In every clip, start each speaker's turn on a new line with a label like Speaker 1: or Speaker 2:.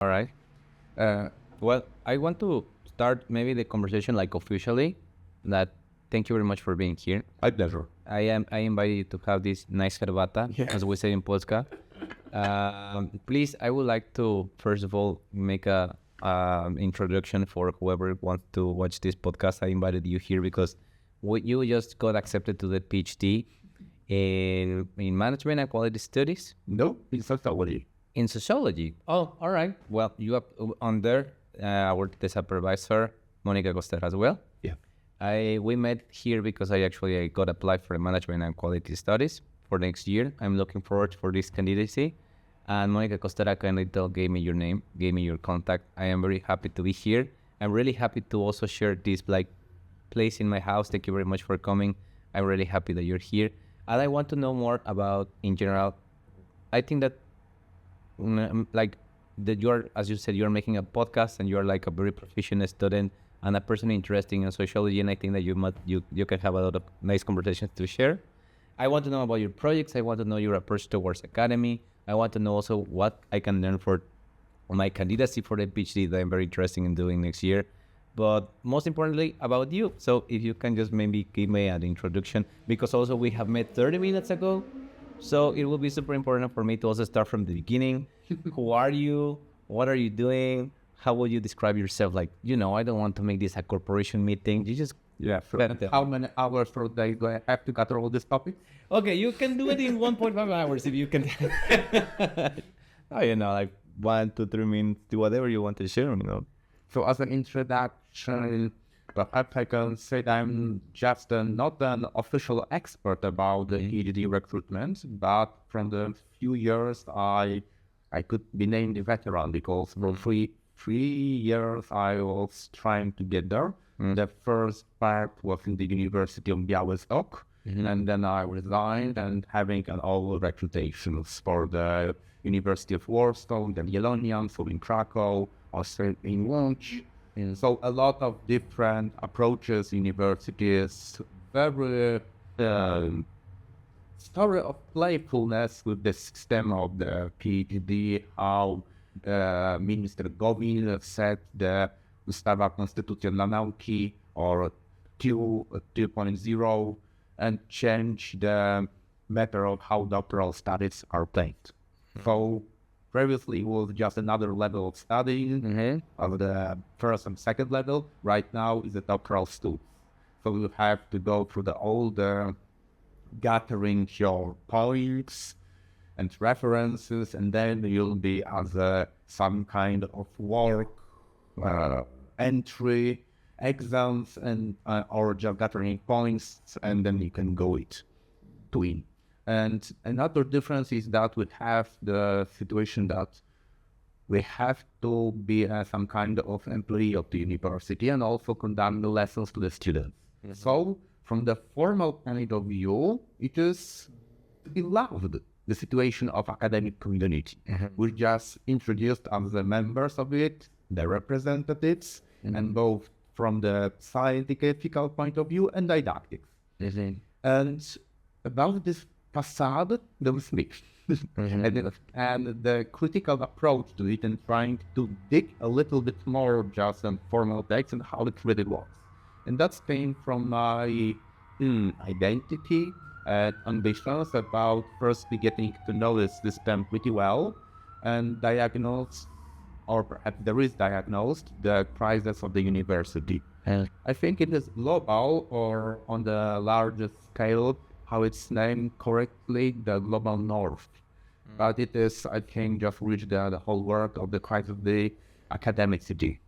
Speaker 1: All right. Uh, well, I want to start maybe the conversation like officially. That thank you very much for being here.
Speaker 2: My pleasure.
Speaker 1: I invite you to have this nice herbata, as we say in Polska. Please, I would like to first of all make a introduction for whoever wants to watch this podcast. I invited you here because you just got accepted to the PhD in management and quality studies.
Speaker 2: No, it's not already.
Speaker 1: In sociology. Oh, all right. Well, you have under our the supervisor, Monica Costera as well.
Speaker 2: Yeah.
Speaker 1: We met here because I got applied for management and quality studies for next year. I'm looking forward for this candidacy. And Monica Costera kindly gave me your name, gave me your contact. I am very happy to be here. I'm really happy to also share this place in my house. Thank you very much for coming. I'm really happy that you're here. And I want to know more about, in general, I think that that you're, as you said, you're making a podcast and you're like a very proficient student and a person interested in sociology, and I think that you can have a lot of nice conversations to share. I want to know about your projects. I want to know your approach towards academy. I want to know also what I can learn for my candidacy for the PhD that I'm very interested in doing next year. But most importantly, about you. So if you can just maybe give me an introduction, because also we have met 30 minutes ago. So it will be super important for me to also start from the beginning. Who are you? What are you doing? How would you describe yourself? Like, I don't want to make this a corporation meeting. You just...
Speaker 2: Yeah. How many hours per day do I have to gather all this topic?
Speaker 1: Okay, you can do it in 1.5 hours if you can. Like 1 to 3 minutes, do whatever you want to share,
Speaker 2: So as an introduction, perhaps I can say that I'm just not an official expert about the PhD recruitment, but from the few years I could be named a veteran because for three years I was trying to get there. The first part was in the University of Białystok, and then I resigned and having all recruitations for the University of Warsaw, the Jagiellonian, so in Krakow, also in Łódź. So a lot of different approaches, universities, very story of playfulness with the system of the PhD, how Minister Gowin said the Ustawa Konstytucja dla Nauki or 2.0 and change the matter of how doctoral studies are played. So previously it was just another level of studying of the first and second level. Right now is a doctoral student. So you have to go through all the gathering your points and references, and then you'll be as some kind of work entry exams and or just gathering points, and then you can go to in. And another difference is that we have the situation that we have to be some kind of employee of the university and also conduct the lessons to the students. So from the formal point of view, it is beloved, the situation of academic community. We're just introduced as the members of it, the representatives, and both from the scientific point of view and didactics. And about this facade, there was mixed. And the critical approach to it and trying to dig a little bit more just on formal text and how it really works. And that came from my identity and ambitions about firstly getting to know this system pretty well and diagnose, or perhaps there is diagnosed, the crisis of the university. I think it is global or on the largest scale, how it's named correctly, the global north. But it is, I think, just reached the whole world of the crisis of the academic city.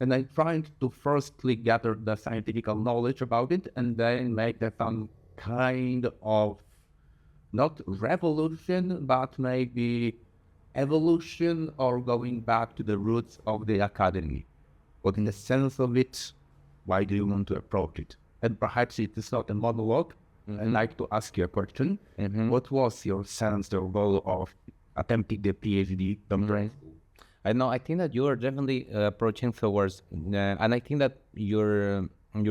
Speaker 2: And I tried to firstly gather the scientific knowledge about it and then make some kind of, not revolution, but maybe evolution or going back to the roots of the academy. What in the sense of it, why do you want to approach it? And perhaps it is not a monologue. I'd like to ask you a question. What was your sense or goal of attempting the PhD?
Speaker 1: I think that you are definitely approaching towards, and I think that your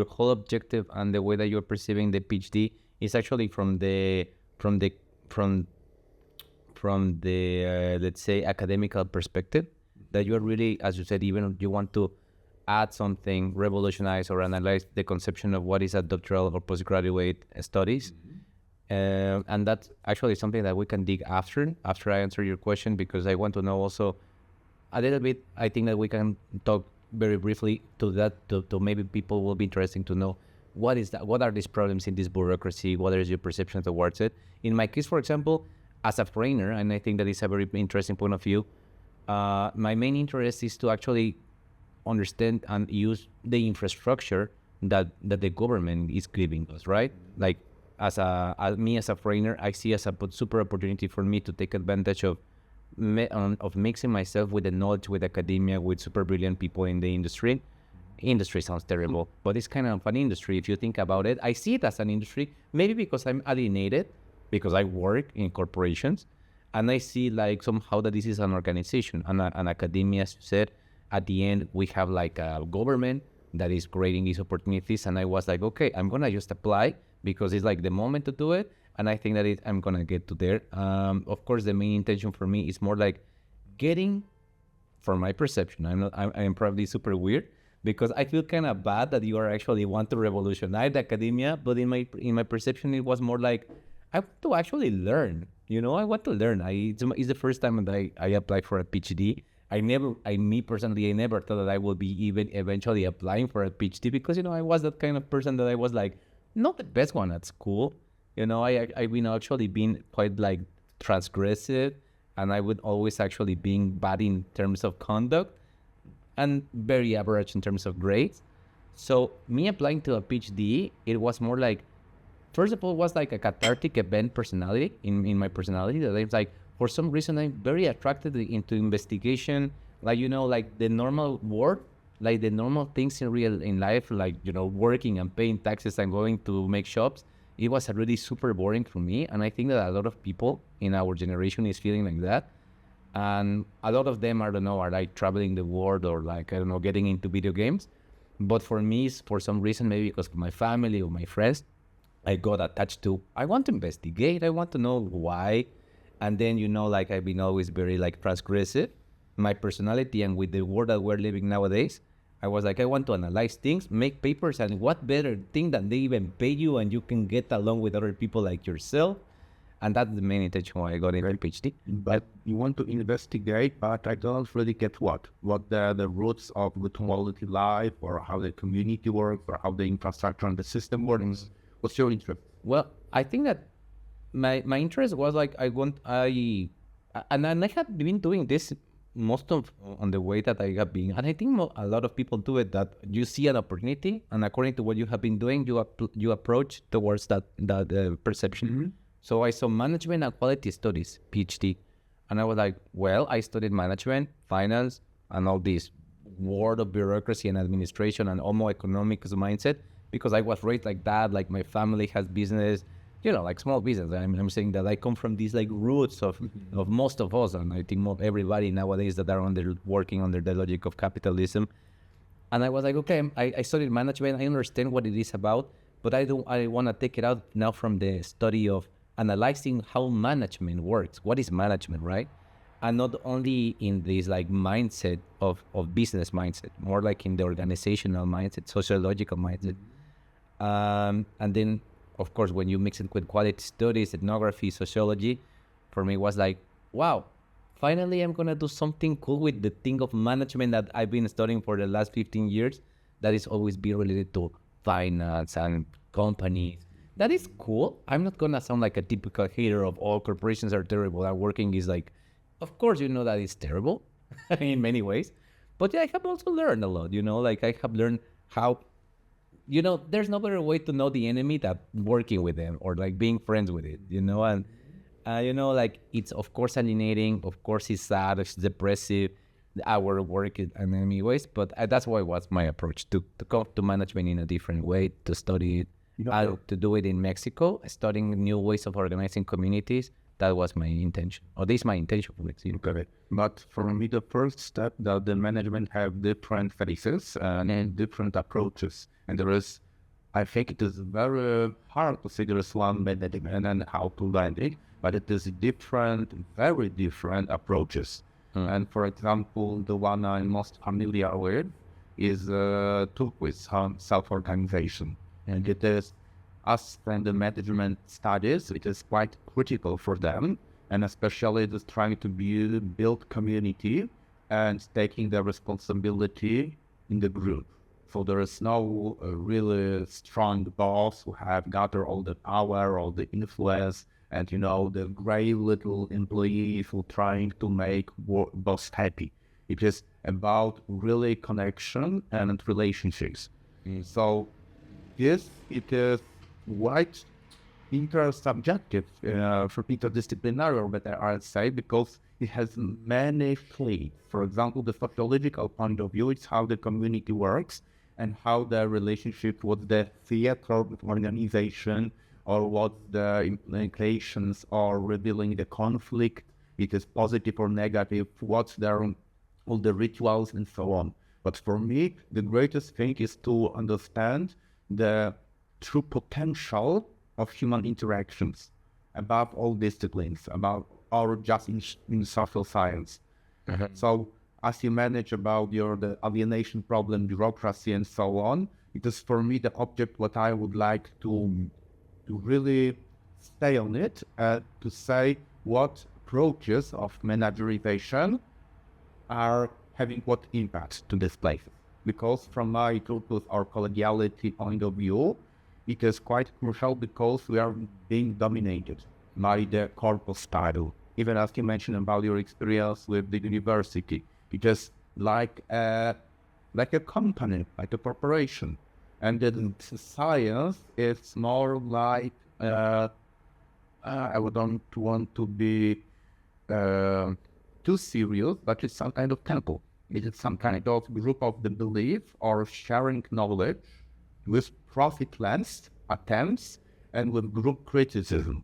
Speaker 1: whole objective and the way that you're perceiving the PhD is actually from from the, let's say, academical perspective, that you're really, as you said, even you want to add something, revolutionize or analyze the conception of what is a doctoral or postgraduate studies. And that's actually something that we can dig after I answer your question, because I want to know also a little bit. I think that we can talk very briefly to that, to maybe people will be interesting to know what is that, what are these problems in this bureaucracy, what is your perception towards it. In my case, for example, as a foreigner, and I think that is a very interesting point of view, my main interest is to actually understand and use the infrastructure that the government is giving us, right? Like as a foreigner, I see as a super opportunity for me to take advantage of mixing myself with the knowledge, with academia, with super brilliant people in the industry. Industry sounds terrible, but it's kind of an industry if you think about it. I see it as an industry, maybe because I'm alienated, because I work in corporations, and I see like somehow that this is an organization, an academia, as you said. At the end, we have like a government that is creating these opportunities, and I was like, okay, I'm gonna just apply because it's like the moment to do it, and I think that I'm gonna get to there. Of course, the main intention for me is more like getting, from my perception, I'm probably super weird, because I feel kind of bad that you are actually want to revolutionize academia, but in my perception, it was more like I want to actually learn. I want to learn. It's the first time that I applied for a PhD. Me personally, I never thought that I would be even eventually applying for a PhD, because I was that kind of person that I was like not the best one at school. I've been actually being quite like transgressive, and I would always actually being bad in terms of conduct, and very average in terms of grades. So me applying to a PhD, it was more like, first of all, it was like a cathartic event personality in my personality, that I was like, for some reason, I'm very attracted into investigation, like, like the normal work, like the normal things in life, like, working and paying taxes and going to make shops. It was really super boring for me. And I think that a lot of people in our generation is feeling like that. And a lot of them, I don't know, are like traveling the world, or like, I don't know, getting into video games. But for me, for some reason, maybe because of my family or my friends, I got attached to, I want to investigate. I want to know why. And then, like I've been always very like transgressive, my personality, and with the world that we're living nowadays, I was like, I want to analyze things, make papers, and what better thing than they even pay you and you can get along with other people like yourself. And that's the main intention why I got into PhD.
Speaker 2: But you want to investigate, but I don't really get what the roots of good quality life, or how the community works, or how the infrastructure and the system works. What's your interest?
Speaker 1: Well, I think that my interest was like, I have been doing this most of on the way that I have been, and I think a lot of people do it, that you see an opportunity, and according to what you have been doing, you approach towards that perception. Mm-hmm. So I saw management and quality studies, PhD, and I was like, well, I studied management, finance, and all this world of bureaucracy and administration and homo economicus mindset, because I was raised like that. Like my family has business, like small business. I'm saying that I come from these like roots of most of us, and I think everybody nowadays that are working under the logic of capitalism. And I was like, okay, I studied management. I understand what it is about, but I want to take it out now from the study of analyzing how management works. What is management, right? And not only in this like mindset of business mindset, more like in the organizational mindset, sociological mindset. And then, of course, when you mix it with quality studies, ethnography, sociology, for me was like, wow, finally I'm going to do something cool with the thing of management that I've been studying for the last 15 years, that is always be related to finance and companies. That is cool. I'm not going to sound like a typical hater of all corporations are terrible and working is like, of course, that is terrible in many ways. But yeah, I have also learned a lot, like I have learned how, there's no better way to know the enemy than working with them or like being friends with it, and, like it's of course alienating, of course it's sad, it's depressive, our work in many ways, but that's why it was my approach to come to management in a different way, to study it, to do it in Mexico, studying new ways of organizing communities. That was my intention, or this is my intention for Mexico.
Speaker 2: Okay. But for me, the first step that the management have different phases and different approaches, and there is I think it is very hard to say there is one method and then how to learn it, but it is different, very different approaches. And for example, the one I'm most familiar with is tool with self-organization. And it is, as from the management studies, it is quite critical for them, and especially it is trying to build community and taking the responsibility in the group. So there is no really strong boss who have gathered all the power, all the influence, and the gray little employee who trying to make boss happy. It is about really connection and relationships. So yes, it is quite intersubjective for interdisciplinary, but I'd say, because it has many things. For example, the sociological point of view is how the community works and how the relationship with the theater organization, or what the implications are revealing the conflict, it is positive or negative, what's their all the rituals and so on. But for me, the greatest thing is to understand the true potential of human interactions above all disciplines, about or just in social science. So as you manage about the alienation problem, bureaucracy, and so on, it is for me the object what I would like to really stay on it, to say what approaches of managerialization are having what impact to this place. Because from my purpose or collegiality point of view, it is quite crucial because we are being dominated by the corporate style. Even as you mentioned about your experience with the university, it is like a company, like a corporation. And then science is more like, I would not want to be too serious, but it's some kind of temple. It is some kind of group of the belief or sharing knowledge with profitless attempts and with group criticism.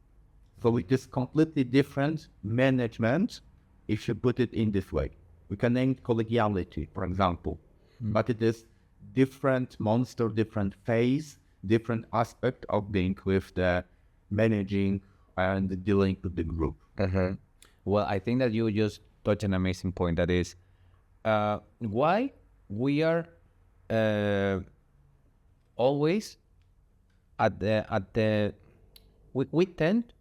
Speaker 2: So it is completely different management if you put it in this way. We can name collegiality, for example, but it is different monster, different phase, different aspect of being with the managing and dealing with the group.
Speaker 1: Well, I think that you just touched an amazing point. That is, why we are always at the we tend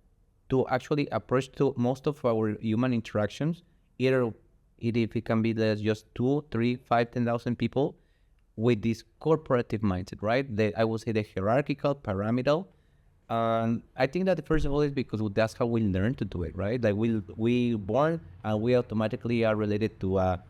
Speaker 1: to actually approach to most of our human interactions, either if it can be just 2, 3, 5, 10,000 people, with this corporative mindset, right? I would say the hierarchical, pyramidal. And I think that first of all is because that's how we learn to do it, right? Like we born and we automatically are related to a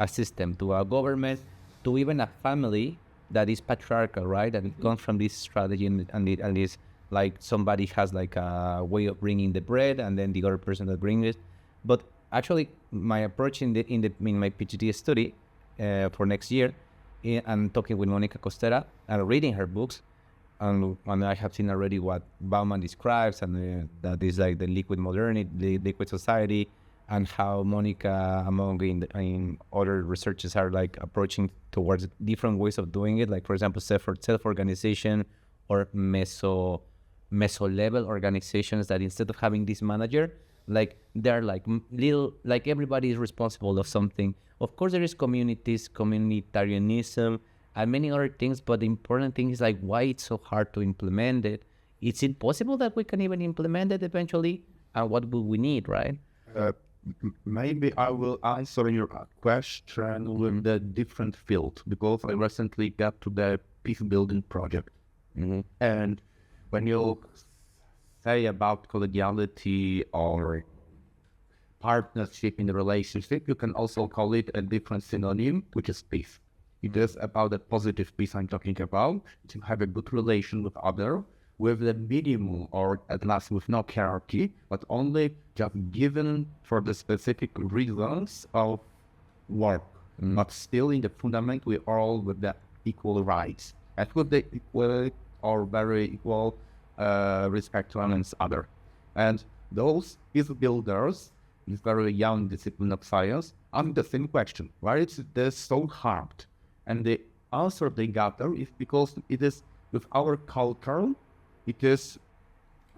Speaker 1: system, to a government, to even a family that is patriarchal, right? And it comes from this strategy and this, like somebody has like a way of bringing the bread and then the other person that brings it. But actually my approach in my PhD study for next year, I'm talking with Monica Costera and reading her books. And I have seen already what Bauman describes, and that is like the liquid modernity, the liquid society, and how Monica, in other researchers, are like approaching towards different ways of doing it. Like for example, self-organization or meso level organizations that instead of having this manager, like they're like little, like everybody is responsible of something. Of course, there is communitarianism and many other things, but the important thing is like why it's so hard to implement it. Is it possible that we can even implement it eventually? And what would we need, right?
Speaker 2: Maybe I will answer your question with the different field, because I recently got to the peace building project. And when you say about collegiality or partnership in the relationship, you can also call it a different synonym, which is peace. It is about the positive peace I'm talking about, to have a good relation with others, with the minimum or at last with no hierarchy, but only just given for the specific reasons of work. But still in the fundament, we all with the equal rights. And with the equal or very equal respect to one another. And those peace builders, this very young discipline of science, ask the same question: why is this so hard? And the answer they gather is because it is with our culture, it is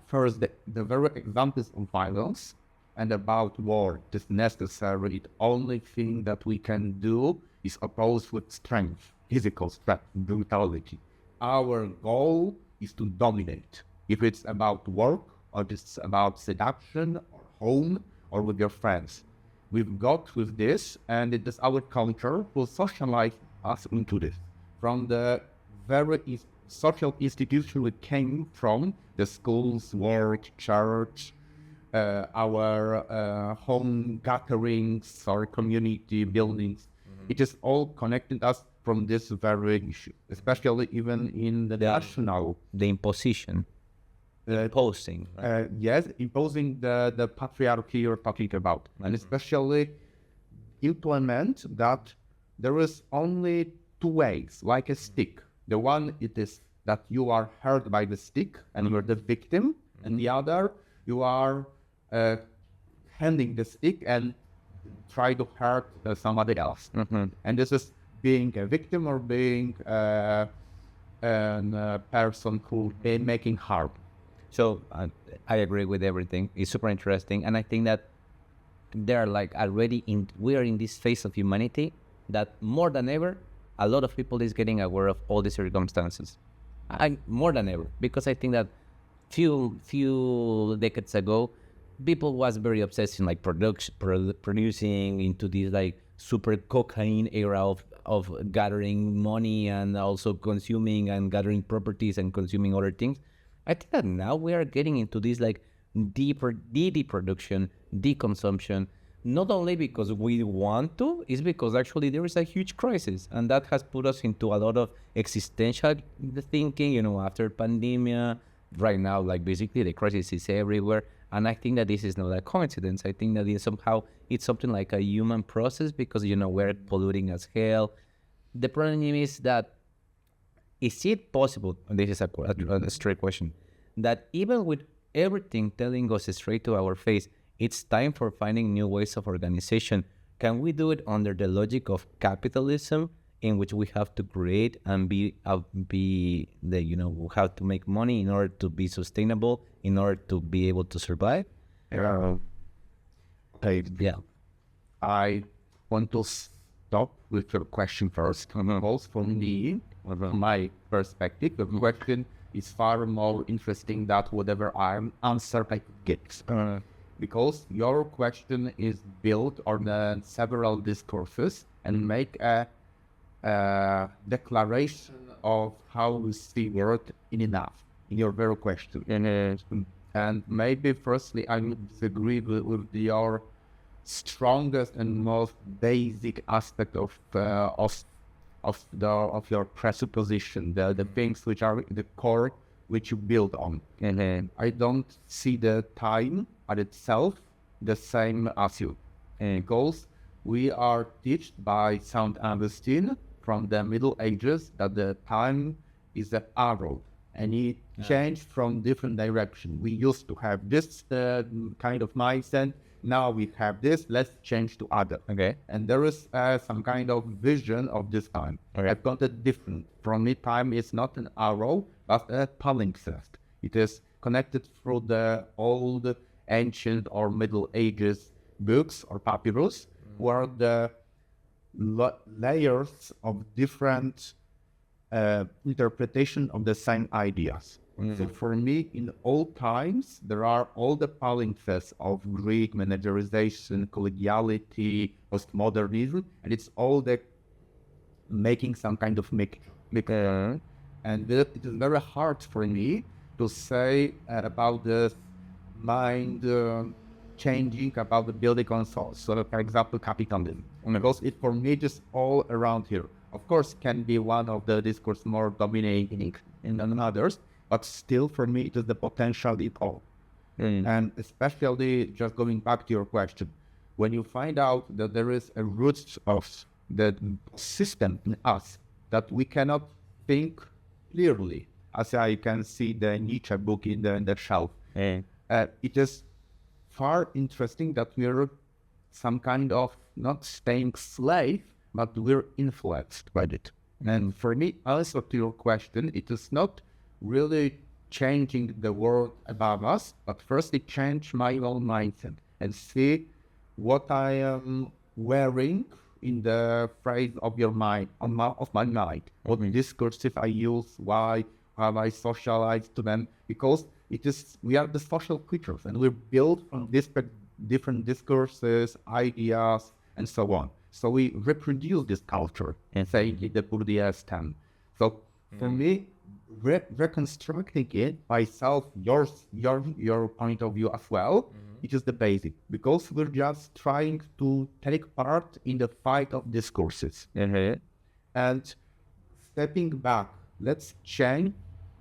Speaker 2: first the very examples of violence and about war. It is necessary. The only thing that we can do is oppose with strength, physical strength, brutality. Our goal is to dominate. If it's about work, or it's about seduction, or home, or with your friends. We've got with this, and it is our culture will socialize us into this. From the very social institution we came from, the schools, work, church, our home gatherings, our community buildings, it is all connected us from this very issue, especially even in the national.
Speaker 1: The imposition. Imposing. Right?
Speaker 2: Yes, imposing the patriarchy you're talking about, and especially implement that there is only two ways, like a stick. The one it is that you are hurt by the stick and you're the victim, and the other you are handing the stick and try to hurt somebody else. And this is being a victim or being a person who is making harm.
Speaker 1: So I agree with everything. It's super interesting, and I think that they're like we are in this phase of humanity that more than ever, a lot of people is getting aware of all these circumstances. More than ever, because I think that few decades ago, people was very obsessed in like producing into this like super cocaine era of gathering money and also consuming and gathering properties and consuming other things. I think that now we are getting into this like deeper de-production, de-consumption, not only because we want to, it's because actually there is a huge crisis, and that has put us into a lot of existential thinking, after pandemia. Right now, like basically the crisis is everywhere, and I think that this is not a coincidence. I think that it's something like a human process because, we're polluting as hell. The problem is that is it possible, and this is a straight question, that even with everything telling us straight to our face, it's time for finding new ways of organization, can we do it under the logic of capitalism, in which we have to create and we have to make money in order to be sustainable, in order to be able to survive?
Speaker 2: I want to stop with your question first. Both from me, from my perspective, the question is far more interesting than whatever answer I could get. Because your question is built on several discourses and make a declaration of how we see world in your very question. And maybe firstly, I would disagree with your strongest and most basic aspect of your presupposition, the things which are the core which you build on. I don't see the time at itself the same as you, because we are taught by Saint Augustine from the Middle Ages that the time is an arrow, and it changed from different direction. We used to have this kind of mindset. Now we have this, let's change to other.
Speaker 1: Okay.
Speaker 2: And there is some kind of vision of this time. Okay. I've got it different. For me, time is not an arrow, but a palimpsest. It is connected through the old, ancient or Middle Ages books or papyrus, where the layers of different interpretation of the same ideas. So for me, in all times, there are all the palimpsests of Greek managerization, collegiality, postmodernism, and it's all the making some kind of mixture. And it is very hard for me to say about the mind changing, about the building on source. So, for example, capitalism. Because it for me is all around here. Of course, can be one of the discourse more dominating than others, but still for me it is the potential in all. And especially just going back to your question, when you find out that there is a root of the system in us that we cannot think clearly, as I can see the Nietzsche book in the shelf, it is far interesting that we're some kind of not staying slave, but we're influenced by it. And for me, also to your question, it is not really changing the world above us, but first it changed my own mindset and see what I am wearing in the phrase of your mind, of my mind, what discursive I use, why have I socialized to them, because we are the social creatures and we're built from different discourses, ideas, and so on. So we reproduce this culture and say in the Bourdieu term. So for me, reconstructing it myself, your point of view as well, it is the basic, because we're just trying to take part in the fight of discourses. And stepping back, let's change.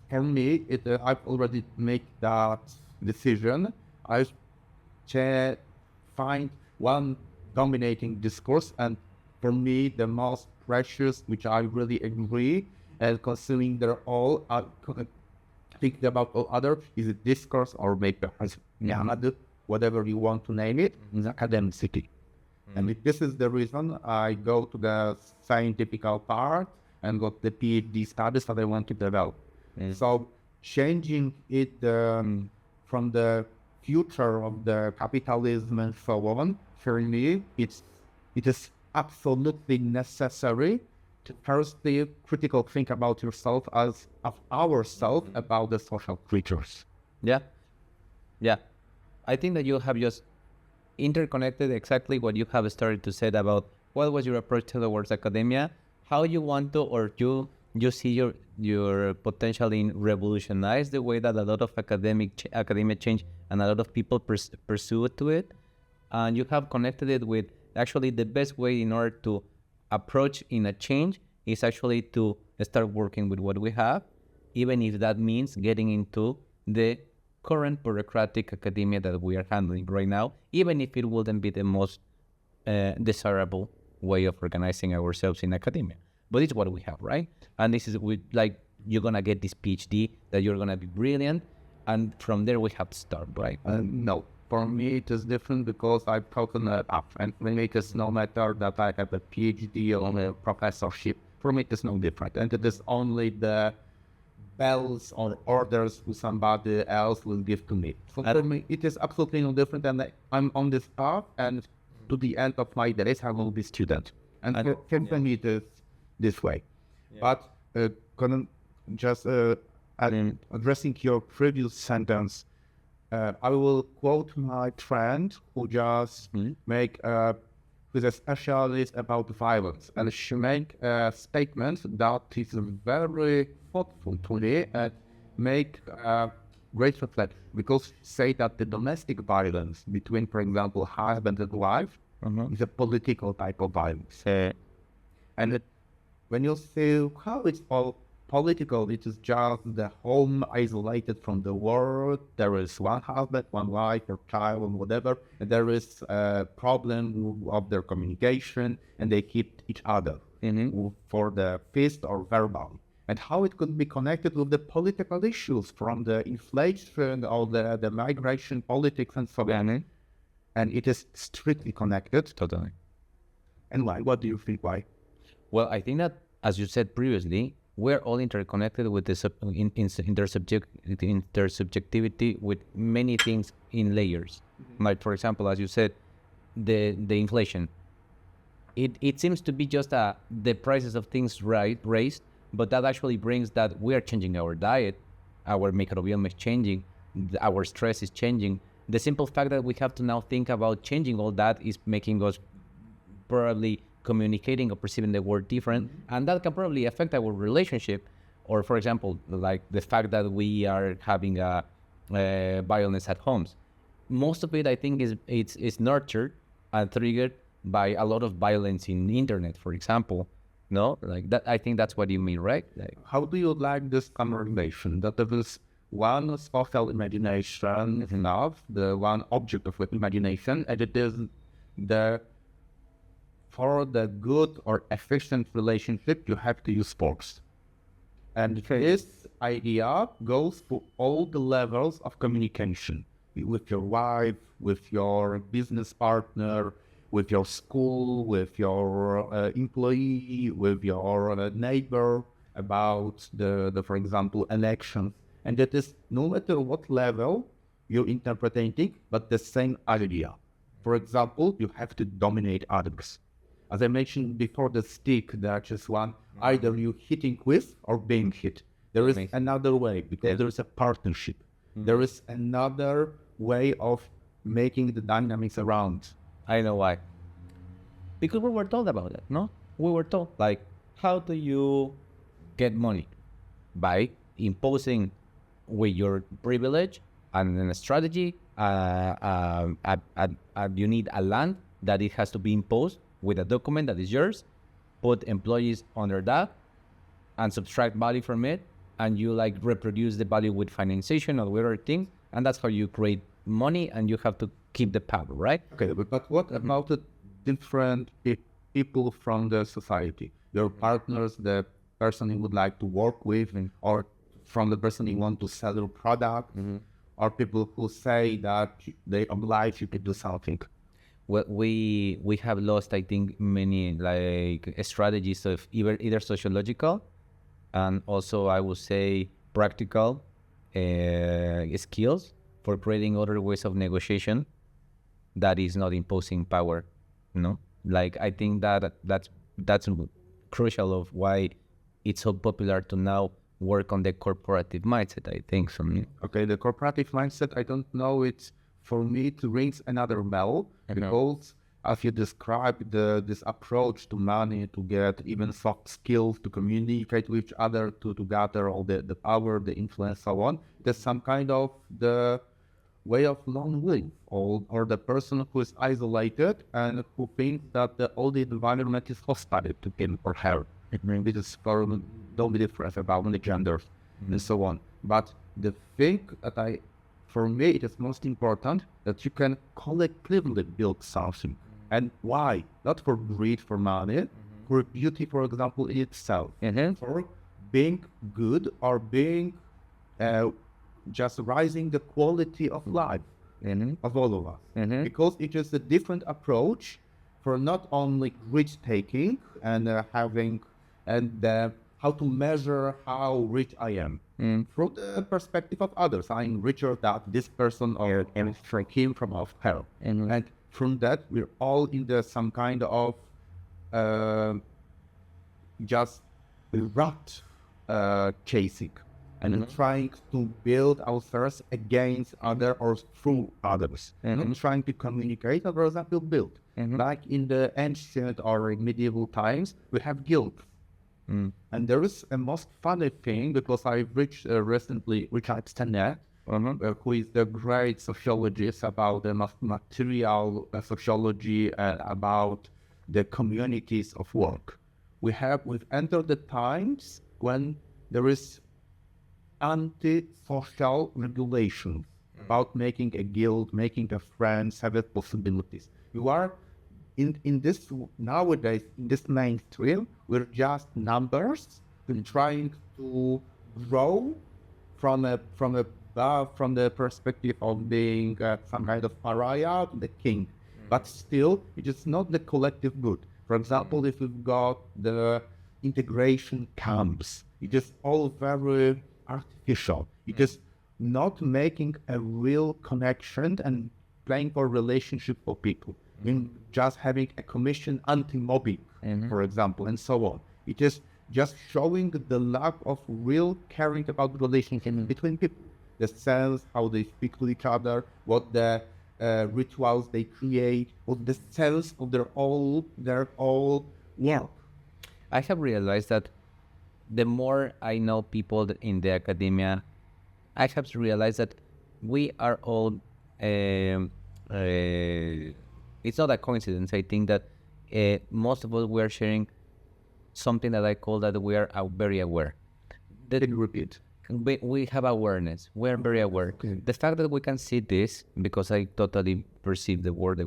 Speaker 2: For me, I've already made that decision. I find one dominating discourse, and for me, the most precious, which I really agree, and considering they're all, thinking about all other, is a discourse or maybe whatever you want to name it, is academicity. And this is the reason I go to the scientific part and got the PhD studies that I want to develop. So changing it from the future of the capitalism and so on, for me, it is absolutely necessary to firstly critical think about yourself as of ourselves about the social creatures.
Speaker 1: Yeah. I think that you have just interconnected exactly what you have started to say about what was your approach towards academia, how you want to, or you see your potential in revolutionize the way that a lot of academia change and a lot of people pursue to it, and you have connected it with actually the best way in order to approach in a change is actually to start working with what we have, even if that means getting into the current bureaucratic academia that we are handling right now, even if it wouldn't be the most desirable way of organizing ourselves in academia. But it's what we have, right? And this is you're gonna get this PhD, that you're gonna be brilliant, and from there we have to start, right?
Speaker 2: No, for me it is different because I've taken it up, and for me it is no matter that I have a PhD or a professorship. For me it is no different, and it is only the bells or orders who somebody else will give to me. So for me it is absolutely no different, and I'm on this path, and to the end of my days I will be student. And for me it is this way. But addressing your previous sentence, I will quote my friend who just who's a specialist about violence, and she make a statement that is very thoughtful to me and make great reflection, because say that the domestic violence between, for example, husband and wife is a political type of violence. And when you see how it's all political, it is just the home isolated from the world. There is one husband, one wife, or child, or whatever, and there is a problem of their communication, and they keep each other for the fist or verbal. And how it could be connected with the political issues from the inflation or the migration politics and so on. And it is strictly connected.
Speaker 1: Totally.
Speaker 2: And why? What do you think? Why?
Speaker 1: Well, I think that, as you said previously, we're all interconnected with this intersubjectivity with many things in layers. Like, for example, as you said, the inflation. It seems to be just the prices of things raised, but that actually brings that we are changing our diet, our microbiome is changing, our stress is changing. The simple fact that we have to now think about changing all that is making us probably communicating or perceiving the world different, and that can probably affect our relationship. Or, for example, like the fact that we are having violence at homes. Most of it, I think, is nurtured and triggered by a lot of violence in the internet, for example. No, like that. I think that's what you mean, right? Like,
Speaker 2: how do you like this conversation that there is one social imagination is enough, the one object of imagination, and it is for the good or efficient relationship, you have to use sports. And this idea goes to all the levels of communication with your wife, with your business partner, with your school, with your employee, with your neighbor. about the for example, elections. And that is no matter what level you're interpreting, but the same idea. For example, you have to dominate others. As I mentioned before, the stick, that's just one, either you hitting with or being hit. There is another way because there is a partnership. There is another way of making the dynamics around.
Speaker 1: I know why. Because we were told about it, no? We were told, like, how do you get money? By imposing with your privilege and then a strategy. You need a land that it has to be imposed with a document that is yours. Put employees under that and subtract value from it, and you like reproduce the value with financiation or with other things, and that's how you create money, and you have to keep the power, right?
Speaker 2: Okay, but what about the different people from the society? Your partners, the person you would like to work with, or from the person you want to sell your product, or people who say that they oblige you to do something?
Speaker 1: Well, we have lost, I think, many like strategies of either sociological and also I would say practical skills for creating other ways of negotiation that is not imposing power. No, like I think that's crucial of why it's so popular to now work on the corporative mindset. I think so.
Speaker 2: Okay, the corporative mindset, I don't know, it's for me it rings another bell because as you described this approach to money, to get even soft skills, to communicate with each other, to gather all the power, the influence, so on, there's some kind of the way of lonely or the person who is isolated and who thinks that all the environment is hostile to him or her. This is for no difference about the genders and so on. But the thing that for me, it is most important that you can collectively build something. And why? Not for greed, for money, for beauty, for example, in itself, for being good or being just rising the quality of life of all of us. Because it is a different approach for not only risk-taking and having how to measure how rich I am. From the perspective of others, I'm richer than this person or from him, from her. And from that, we're all in some kind of just rat chasing and trying to build ourselves against others or through others. Not trying to communicate, or for example, build. Like in the ancient or medieval times, we have guilds. And there is a most funny thing, because I reached recently Richard Stannett, who is the great sociologist about the material sociology and about the communities of work. We've entered the times when there is anti-social regulation about making a guild, making a friends, having possibilities. You are in this nowadays, in this mainstream, we're just numbers and trying to grow from the perspective of being some kind of pariah, the king. But still, it is not the collective good. For example, if we've got the integration camps, it is all very artificial. It is not making a real connection and playing for relationship for people. In just having a commission anti-mobbing, for example, and so on. It is just showing the lack of real caring about the relationship between people. The sense, how they speak to each other, what the rituals they create, what the sense of their all work.
Speaker 1: I have realized that the more I know people in the academia, I have realized that we are all it's not a coincidence. I think that most of us, we are sharing something that I call that we are very aware.
Speaker 2: Can you repeat?
Speaker 1: We have awareness. We are very aware.
Speaker 2: Okay.
Speaker 1: The fact that we can see this, because I totally perceive the world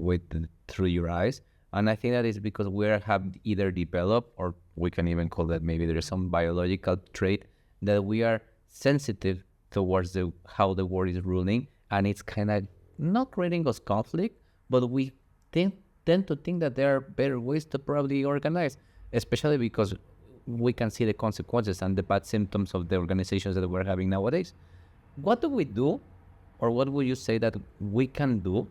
Speaker 1: through your eyes, and I think that is because we have either developed, or we can even call that maybe there is some biological trait that we are sensitive towards how the world is ruling, and it's kind of not creating us conflict, but we tend to think that there are better ways to probably organize, especially because we can see the consequences and the bad symptoms of the organizations that we're having nowadays. What do we do, or what would you say that we can do?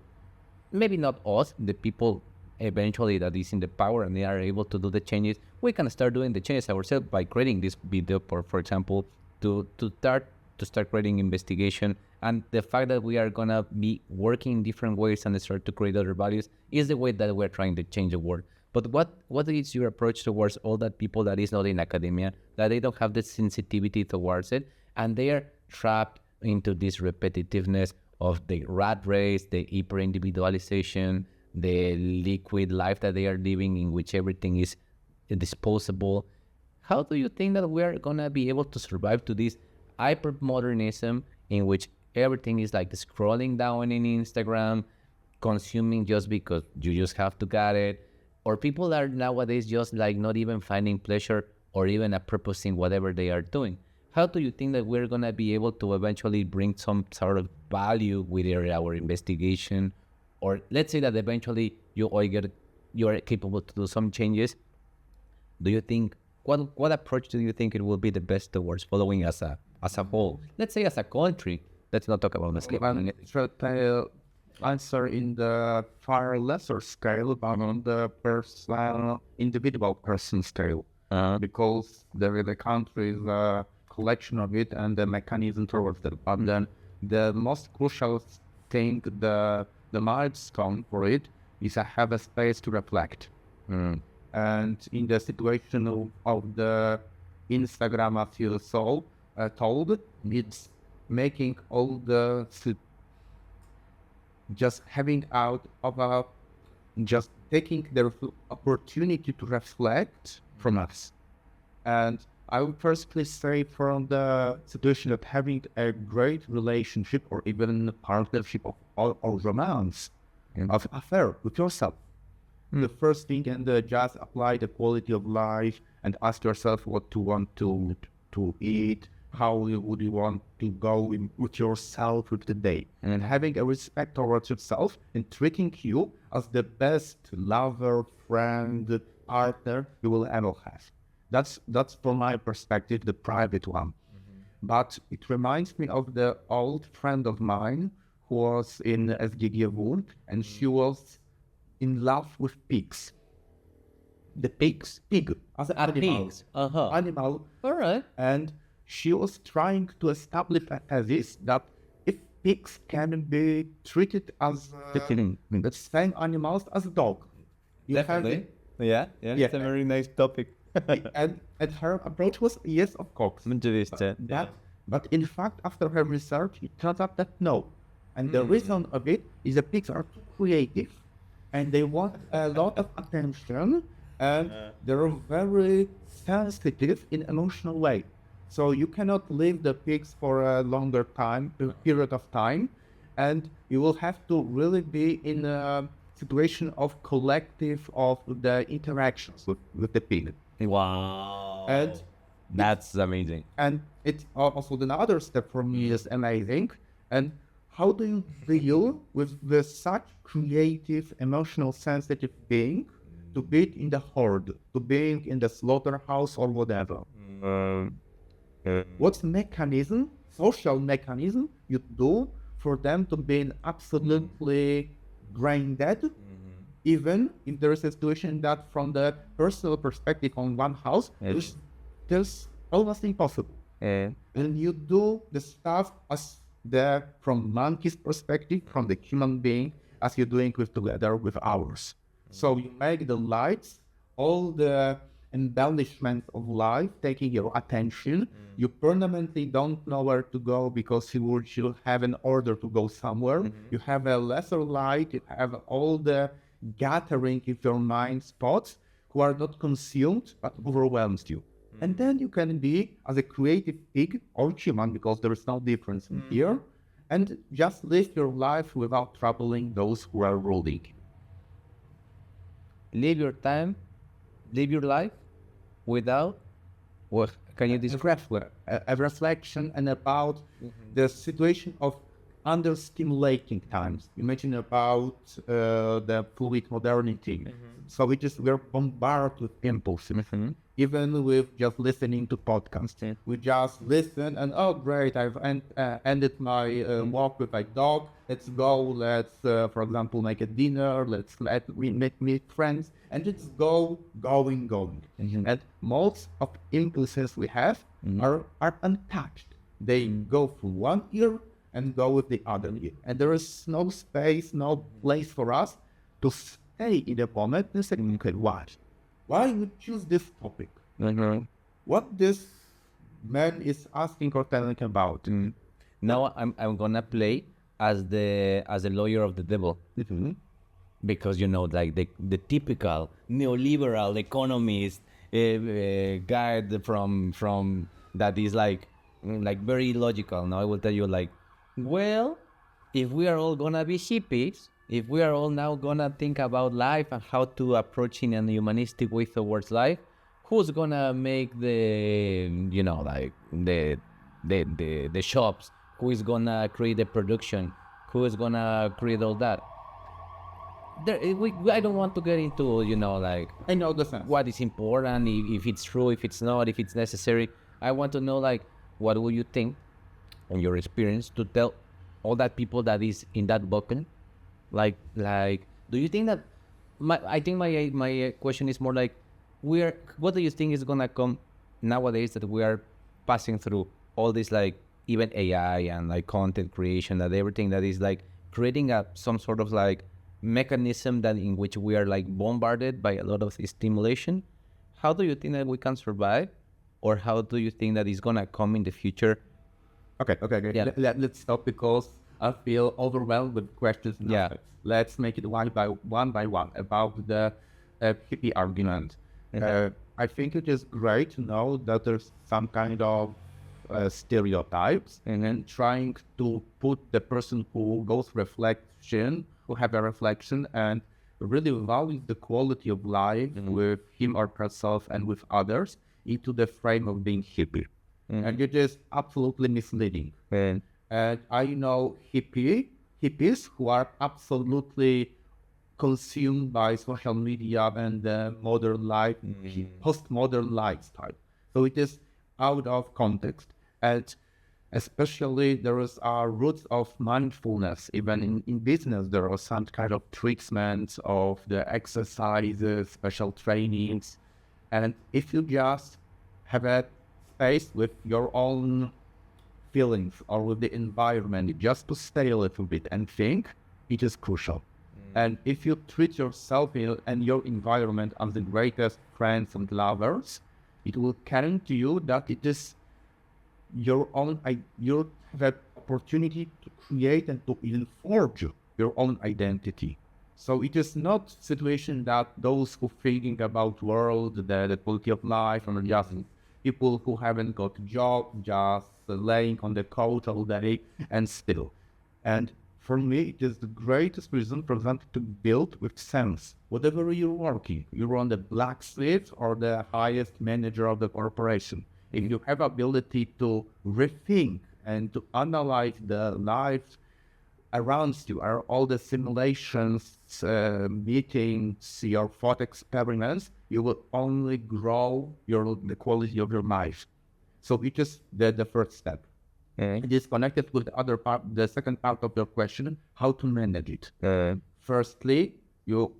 Speaker 1: Maybe not us, the people eventually that is in the power and they are able to do the changes. We can start doing the changes ourselves by creating this video, for example, to start creating investigation. And the fact that we are gonna be working in different ways and start to create other values is the way that we're trying to change the world. But what is your approach towards all that people that is not in academia, that they don't have the sensitivity towards it, and they are trapped into this repetitiveness of the rat race, the hyper individualization, the liquid life that they are living, in which everything is disposable? How do you think that we're gonna be able to survive to this hyper-modernism in which everything is like scrolling down in Instagram, consuming just because you just have to get it? Or people are nowadays just like not even finding pleasure or even a purpose in whatever they are doing. How do you think that we're gonna be able to eventually bring some sort of value with our investigation? Or let's say that eventually you are capable to do some changes. Do you think what approach do you think it will be the best towards following as a whole? Let's say as a country. Let's not talk about the scale.
Speaker 2: Answer in the far lesser scale, but on the personal, individual person scale, because the country is a collection of it and the mechanism towards it. But then the most crucial thing, the milestone for it is to have a space to reflect. And in the situation of the Instagram, as you told, it's making all the just having out of just taking the opportunity to reflect from us. And I would firstly say from the situation of having a great relationship or even a partnership or romance, of affair with yourself. The first thing, and just apply the quality of life and ask yourself what you want to eat, how would you want to go with yourself with the day, and having a respect towards yourself and treating you as the best lover, friend, partner you will ever have. That's from my perspective, the private one. But it reminds me of the old friend of mine who was in SGGW, and she was in love with pigs. The pig, as an animal. Animal.
Speaker 1: All right.
Speaker 2: And she was trying to establish a thesis that if pigs can be treated as the same animals as a dog.
Speaker 1: Definitely. Yeah, it's a very nice topic.
Speaker 2: and her approach was yes, of course. But in fact, after her research, it turns out that no. And the reason of it is that pigs are too creative and they want a lot of attention, and they're very sensitive in emotional way. So you cannot leave the pigs for a longer period of time, and you will have to really be in a situation of collective of the interactions with the pig.
Speaker 1: Wow.
Speaker 2: And
Speaker 1: that's amazing.
Speaker 2: And it's also another step for me is amazing. And how do you deal with such creative, emotional, sensitive being to be in the horde, to being in the slaughterhouse or whatever? What's mechanism, social mechanism you do for them to be absolutely brain dead? Even if there is a situation that from the personal perspective on one house, there's almost impossible. And you do the stuff as from monkey's perspective, from the human being, as you're doing together with ours. So you make the lights, all the embellishment of life, taking your attention. You permanently don't know where to go because you should have an order to go somewhere. You have a lesser light, you have all the gathering in your mind spots who are not consumed but overwhelms you. And then you can be as a creative pig or human, because there is no difference in here, and just live your life without troubling those who are ruling.
Speaker 1: Live your time, live your life without what can you describe?
Speaker 2: A reflection and about the situation of under-stimulating times. You mentioned about the fluid modernity. So we're bombarded with impulses. Even with just listening to podcasts. We just listen and, oh, great, I've ended my walk with my dog. Let's go, for example, make a dinner. Let me meet friends and just going. And most of impulses we have are untouched. They go through one ear and go with the other ear. And there is no space, no place for us to stay in the moment and say, okay, why you choose this topic? What this man is asking or telling about?
Speaker 1: Now I'm gonna play as the lawyer of the devil, because like the typical neoliberal economist guy from that is like very logical. Now I will tell you like, well, if we are all gonna be hippies, if we are all now gonna think about life and how to approach in a humanistic way towards life, who's gonna make the the shops? Who is gonna create the production? Who is gonna create all that? I don't want to get into like
Speaker 2: I know the sense.
Speaker 1: what is important, if it's true, if it's not, if it's necessary. I want to know like what would you think, in your experience, to tell all that people that is in that bucket. Like, do you think that I think my question is more like, what do you think is gonna come nowadays that we are passing through all this, like even AI and like content creation, that everything that is like creating some sort of like mechanism that in which we are like bombarded by a lot of stimulation? How do you think that we can survive, or how do you think that is gonna come in the future?
Speaker 2: Okay.
Speaker 1: Yeah.
Speaker 2: Let's stop because I feel overwhelmed with questions and aspects. Let's make it one by one about the hippie argument. I think it is great to know that there's some kind of stereotypes, and then trying to put the person who goes reflection, who have a reflection and really values the quality of life with him or herself and with others into the frame of being hippie. And it is absolutely misleading. And I know hippies who are absolutely consumed by social media and the modern life, postmodern lifestyle. So it is out of context. And especially there is roots of mindfulness. Even in business, there are some kind of treatments of the exercises, special trainings. And if you just have a space with your own feelings or with the environment, just to stay a little bit and think, it is crucial. And if you treat yourself and your environment as the greatest friends and lovers, it will guarantee you that it is your own, you have an opportunity to create and to even forge your own identity. So it is not situation that those who thinking about world, the quality of life, or just people who haven't got a job, just laying on the couch all day and still. And for me, it is the greatest reason, for example, to build with sense. Whatever you're working, you're on the blacksmith or the highest manager of the corporation. If you have ability to rethink and to analyze the life around you, are all the simulations, meetings, your thought experiments, you will only grow the quality of your life. So it is the first step. It is connected with the other part, the second part of your question, how to manage it. Firstly, you,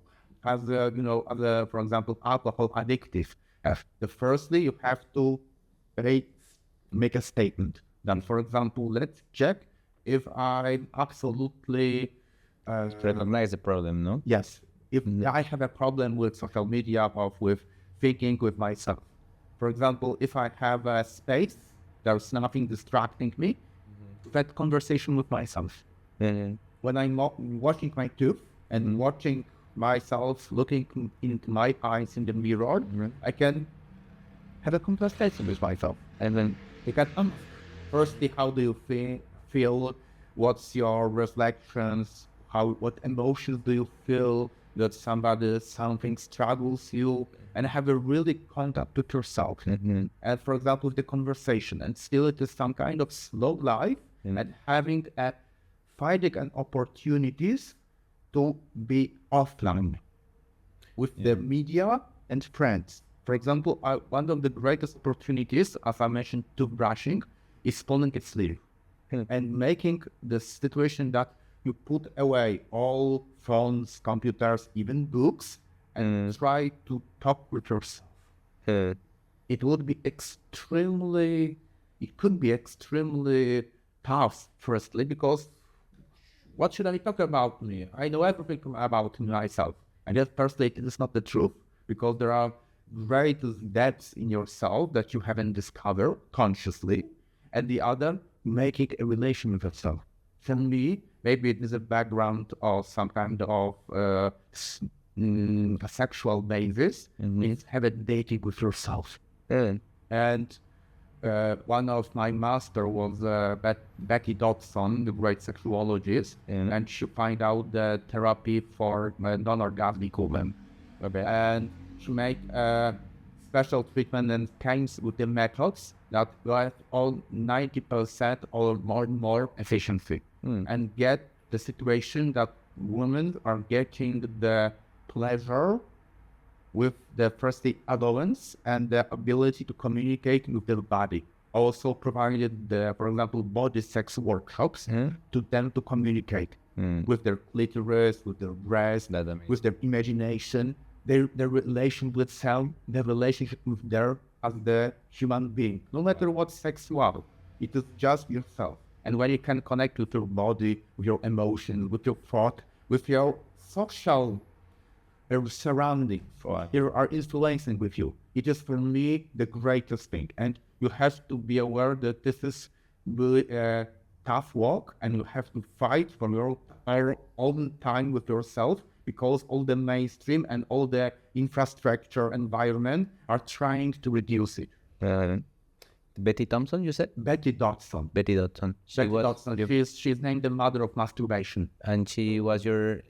Speaker 2: for example, alcohol addictive. Firstly, you have to make a statement. Then, for example, let's check if I'm absolutely
Speaker 1: Recognize the problem, no?
Speaker 2: yes. If I have a problem with social media or with thinking with myself. For example, if I have a space, there's nothing distracting me, that conversation with myself. When I'm washing my tooth and watching myself, looking into my eyes in the mirror, I can have a conversation with myself. And then you can firstly, how do you feel? What's your reflections? What emotions do you feel that something struggles you? And have a really contact with yourself. And for example, the conversation, and still it is some kind of slow life, and having a finding an opportunities to be offline with the media and friends. For example, one of the greatest opportunities, as I mentioned, to brushing, is falling asleep and making the situation that you put away all phones, computers, even books, and try to talk with yourself. It would be it could be extremely tough, firstly, because what should I talk about me? I know everything about myself. And yet, firstly, it is not the truth, because there are great depths in yourself that you haven't discovered consciously. And the other, making a relation with yourself. For me, maybe it is a background of some kind of a sexual basis, means have a dating with yourself. And one of my master was Becky Dodson, the great sexuologist, and she find out the therapy for non-orgasmic women. And she make special treatment and kinds with the methods that got all 90% or more efficiency, and get the situation that women are getting the pleasure with the firstly allowance and the ability to communicate with their body. Also provided for example, body sex workshops to them to communicate with their clitoris, with their breast, with their imagination, their relation with self, their relationship with their as the human being. No matter what sex you are, it is just yourself. And when you can connect with your body, with your emotions, with your thought, with your social surroundings here are influencing with you. It is for me the greatest thing, and you have to be aware that this is really a tough work, and you have to fight for your own time with yourself, because all the mainstream and all the infrastructure environment are trying to reduce it.
Speaker 1: Betty Thompson, you said?
Speaker 2: Betty Dodson.
Speaker 1: Betty Dodson.
Speaker 2: She's named the mother of masturbation.
Speaker 1: And she was your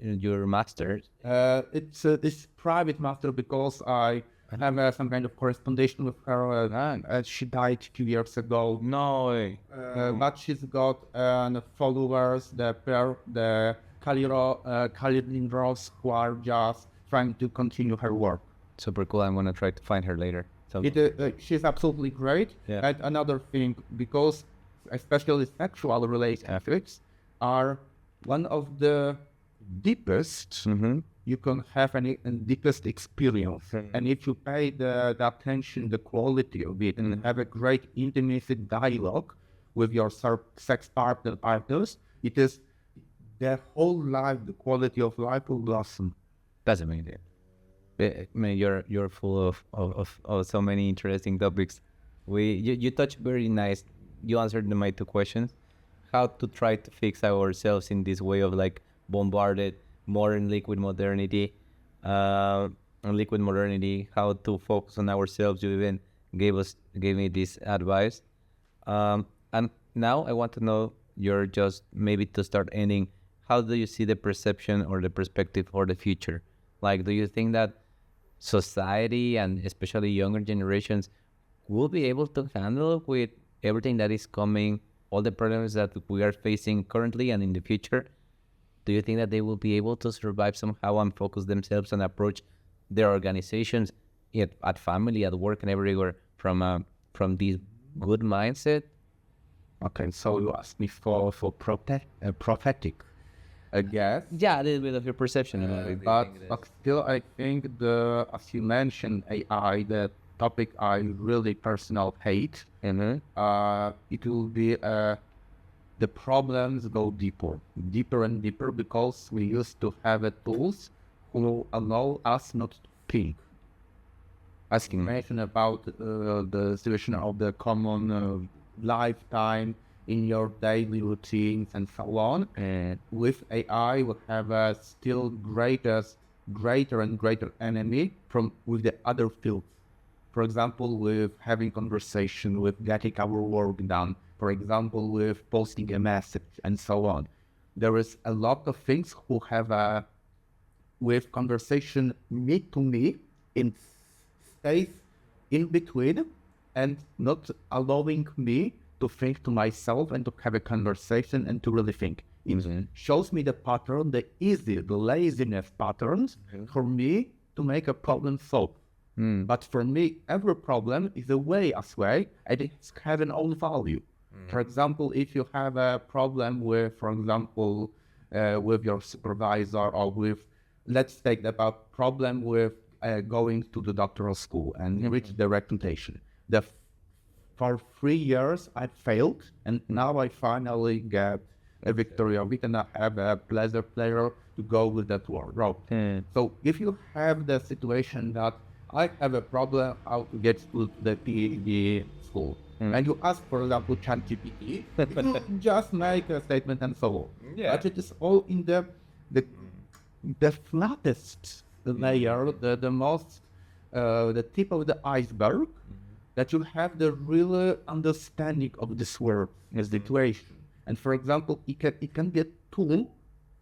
Speaker 1: master?
Speaker 2: It's private master, because I have some kind of correspondence with her. She died 2 years ago.
Speaker 1: No way.
Speaker 2: But she's got followers, the Kalindros, who are just trying to continue her work.
Speaker 1: Super cool. I'm gonna try to find her later. So
Speaker 2: She's absolutely great.
Speaker 1: Yeah.
Speaker 2: And another thing, because especially sexual relationships are one of the deepest you can have any deepest experience. And if you pay the attention, the quality of it, and have a great intimacy dialogue with your sex partners, it is their whole life, the quality of life will blossom.
Speaker 1: That's amazing. I mean, you're full of so many interesting topics. You touched very nice. You answered my two questions. How to try to fix ourselves in this way of like bombarded modern liquid modernity, How to focus on ourselves. You even gave me this advice. And now I want to know just maybe to start ending. How do you see the perception or the perspective for the future? Like, do you think that society and especially younger generations will be able to handle with everything that is coming, all the problems that we are facing currently and in the future? Do you think that they will be able to survive somehow and focus themselves and approach their organizations at family, at work, and everywhere from this good mindset?
Speaker 2: Okay, so you asked me for prophetic. I guess.
Speaker 1: Yeah, a little bit of your perception.
Speaker 2: But still, I think as you mentioned, AI, the topic I really personal hate. It will be the problems go deeper and deeper, because we used to have tools who allow us not to think. As you mentioned about the situation of the common lifetime in your daily routines and so on, and with AI we have a still greater and greater enemy with the other fields. For example, with having conversation, with getting our work done, for example, with posting a message and so on. There is a lot of things who have with conversation me to me in space in between, and not allowing me to think to myself and to have a conversation and to really think. It shows me the pattern, the laziness patterns for me to make a problem solve. But for me, every problem is a way as well, and it's have an own value. For example, if you have a problem with, for example, with your supervisor, or with, let's take about problem with going to the doctoral school and reach the reputation. For 3 years, I failed, and now I finally get a victory of it, and I have a pleasure to go with that route. So if you have the situation that I have a problem how to get to the PhD school, and you ask, for example, ChatGPT, it will just make a statement and so on. But it is all in the flattest layer, the most, the tip of the iceberg, that you have the real understanding of this world, the situation. And for example, it can be a tool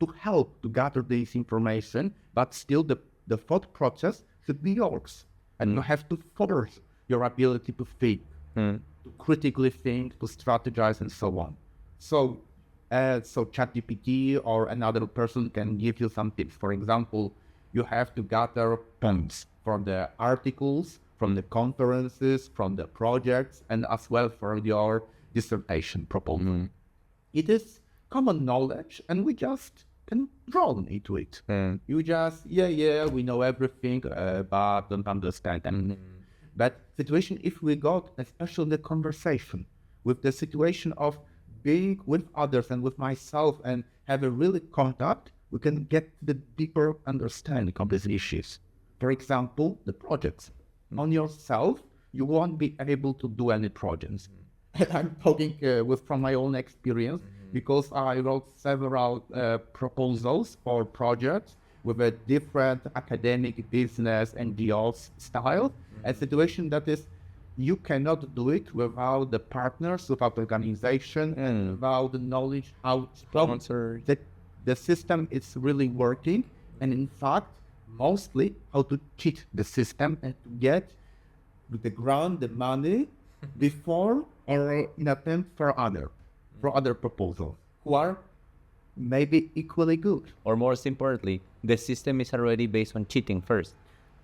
Speaker 2: to help to gather this information, but still the thought process should be yours. And you have to force your ability to think, to critically think, to strategize, and so on. So ChatGPT or another person can give you some tips. For example, you have to gather points from the articles, from the conferences, from the projects, and as well for your dissertation proposal. It is common knowledge, and we just can draw into it. You just, we know everything, but don't understand. But situation, if we got, especially the conversation, with the situation of being with others and with myself and have a really contact, we can get the deeper understanding of these issues. For example, the projects. On yourself, you won't be able to do any projects. I'm talking from my own experience, because I wrote several proposals for projects with a different academic, business, NGOs style, a situation that is, you cannot do it without the partners, without the organization, and without the knowledge how the system is really working, and in fact, mostly how to cheat the system and to get the ground, the money, before or in attempt for other proposals who are maybe equally good.
Speaker 1: Or most importantly, the system is already based on cheating first.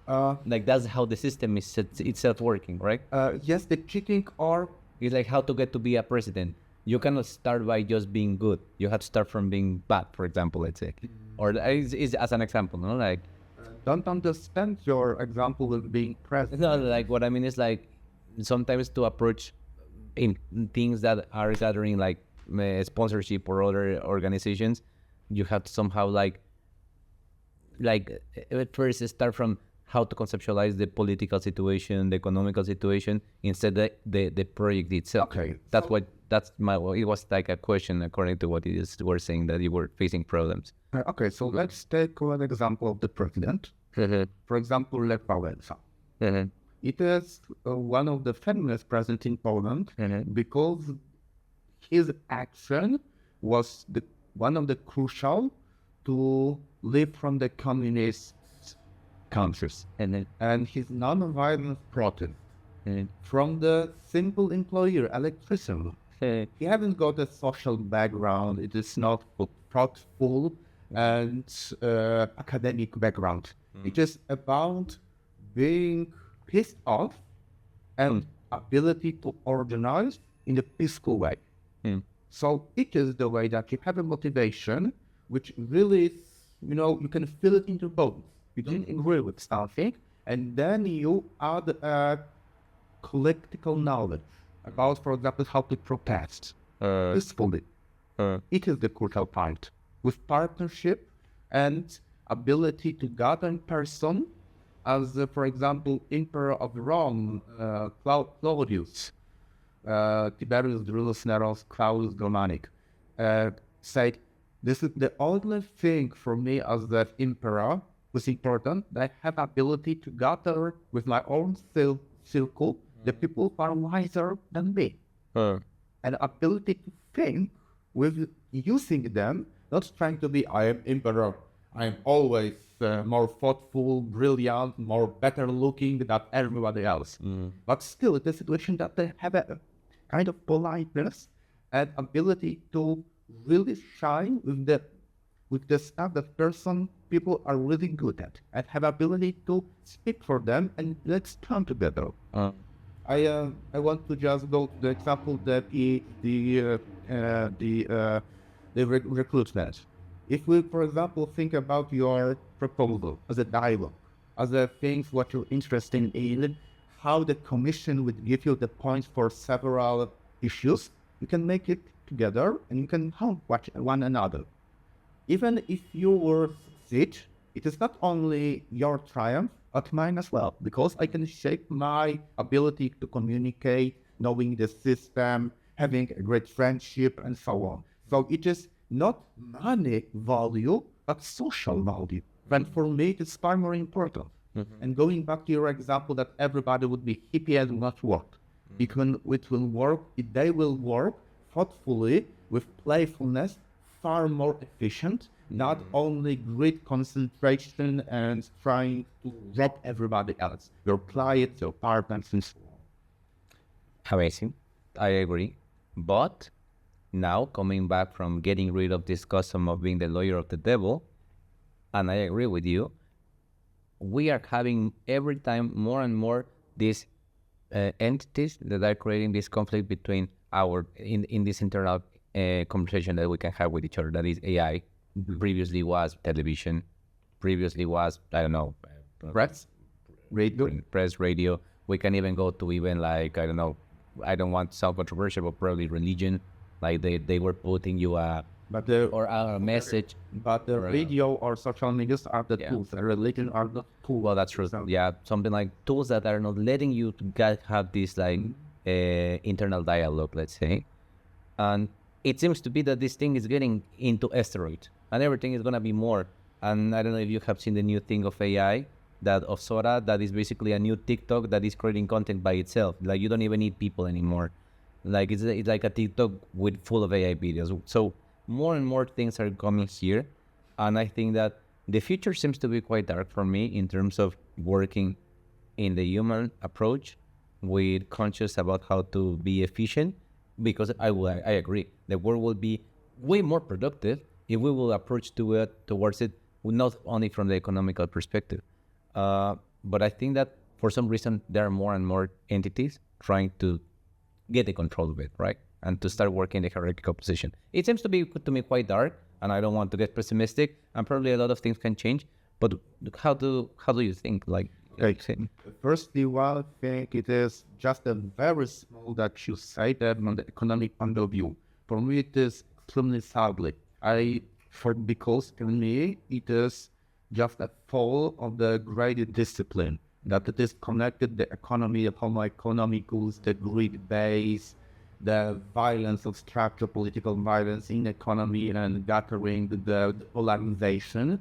Speaker 1: Like that's how the system is itself working, right?
Speaker 2: Yes, the cheating or...
Speaker 1: It's like how to get to be a president. You cannot start by just being good. You have to start from being bad, for example, let's say. Or is as an example, no? Like...
Speaker 2: Don't understand your example with being president.
Speaker 1: No, like what I mean is like sometimes to approach in things that are gathering like sponsorship or other organizations, you have to somehow like at first start from how to conceptualize the political situation, the economical situation, instead of the project itself.
Speaker 2: Okay.
Speaker 1: It was like a question according to what you were saying, that you were facing problems.
Speaker 2: Okay, so let's take one example of the president. For example, Lech Wałęsa. It is one of the famous presidents in Poland because his action was one of the crucial to live from the communist countries. And his non-violent protest from the simple employer, electrician. He hasn't got a social background. It is not thoughtful and academic background. It is about being pissed off and ability to organize in a peaceful way. So it is the way that you have a motivation, which really is, you can feel it in your bones. You don't agree with something, and then you add a collectical knowledge about, for example, how to protest peacefully. It is the crucial point. With partnership and ability to gather in person, as for example, Emperor of Rome, Claudius, Tiberius Drusus Nero's Claudius Germanic, said, this is the only thing for me as the emperor was important, that I have ability to gather with my own circle the people who are wiser than me. And ability to think with using them, not trying to be, I am emperor, I am always more thoughtful, brilliant, more better looking than everybody else. But still, the situation that they have a kind of politeness and ability to really shine with the stuff that people are really good at and have ability to speak for them, and let's come together. I want to just go to the example that is the recruitment. If we, for example, think about your proposal as a dialogue, as a things what you're interested in, how the commission would give you the points for several issues, you can make it together and you can help one another. Even if you were succeed, it is not only your triumph, but mine as well, because I can shape my ability to communicate, knowing the system, having a great friendship, and so on. So it is not money value, but social value. And for me, it's far more important. And going back to your example that everybody would be happy and not work. Because it will work, they will work thoughtfully with playfulness, far more efficient, not only great concentration and trying to rob everybody else, your clients, your partners, and so on.
Speaker 1: Amazing. I agree. But now coming back from getting rid of this custom of being the lawyer of the devil, and I agree with you, we are having every time more and more these entities that are creating this conflict between in this internal conversation that we can have with each other. That is AI. Previously was television. Previously was, I don't know,
Speaker 2: Press, radio.
Speaker 1: press, radio. We can even go to even like, I don't know, I don't want to sound controversial, but probably religion. Like they were putting you a message.
Speaker 2: But the radio or social medias are the tools. The religion are the tools.
Speaker 1: Well, that's true. Yeah, something like tools that are not letting you to have this like internal dialogue, let's say. And it seems to be that this thing is getting into asteroids, and everything is gonna be more. And I don't know if you have seen the new thing of AI, that of Sora, that is basically a new TikTok that is creating content by itself. Like you don't even need people anymore. Like it's like a TikTok with full of AI videos. So more and more things are coming here, and I think that the future seems to be quite dark for me in terms of working in the human approach with conscious about how to be efficient, because I agree the world will be way more productive if we will approach towards it not only from the economical perspective, but I think that for some reason there are more and more entities trying to get the control of it, right? And to start working in the hierarchical position. It seems to be to me quite dark, and I don't want to get pessimistic, and probably a lot of things can change. But how do you think?
Speaker 2: Firstly, I think it is just a very small that you say that from the economic point of view. For me, it is extremely sadly. Because to me, it is just a fall of the great discipline that it is connected the economy, the homo economicus, the greed base, the violence of structure, political violence in economy, and gathering the polarization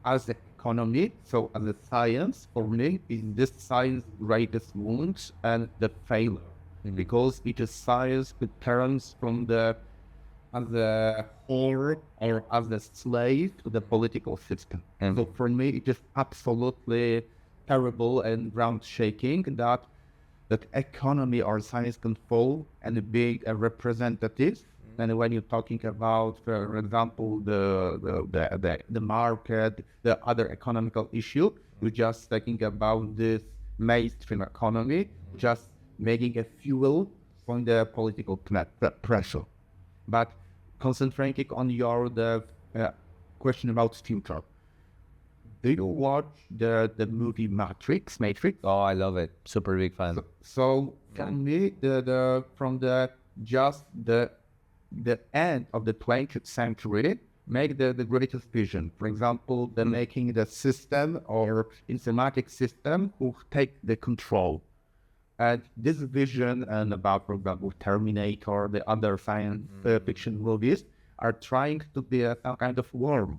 Speaker 2: as the economy. So as a science, for me, is this science greatest wound and the failure, because it is science that turns from as a whore or as a slave to the political system. And so for me, it is absolutely terrible and ground shaking that economy or science can fall and be a representative. And when you're talking about, for example, the market, the other economical issue, you're just talking about this mainstream economy, just making a fuel on the political pressure. But concentrating on the question about future. Do you watch the movie Matrix?
Speaker 1: Oh, I love it. Super big fan.
Speaker 2: So for me, from the end of the 20th century, make the greatest vision. For example, the making the system or informatic system who take the control. And this vision and about, for example, Terminator, the other science fiction movies are trying to be some kind of warning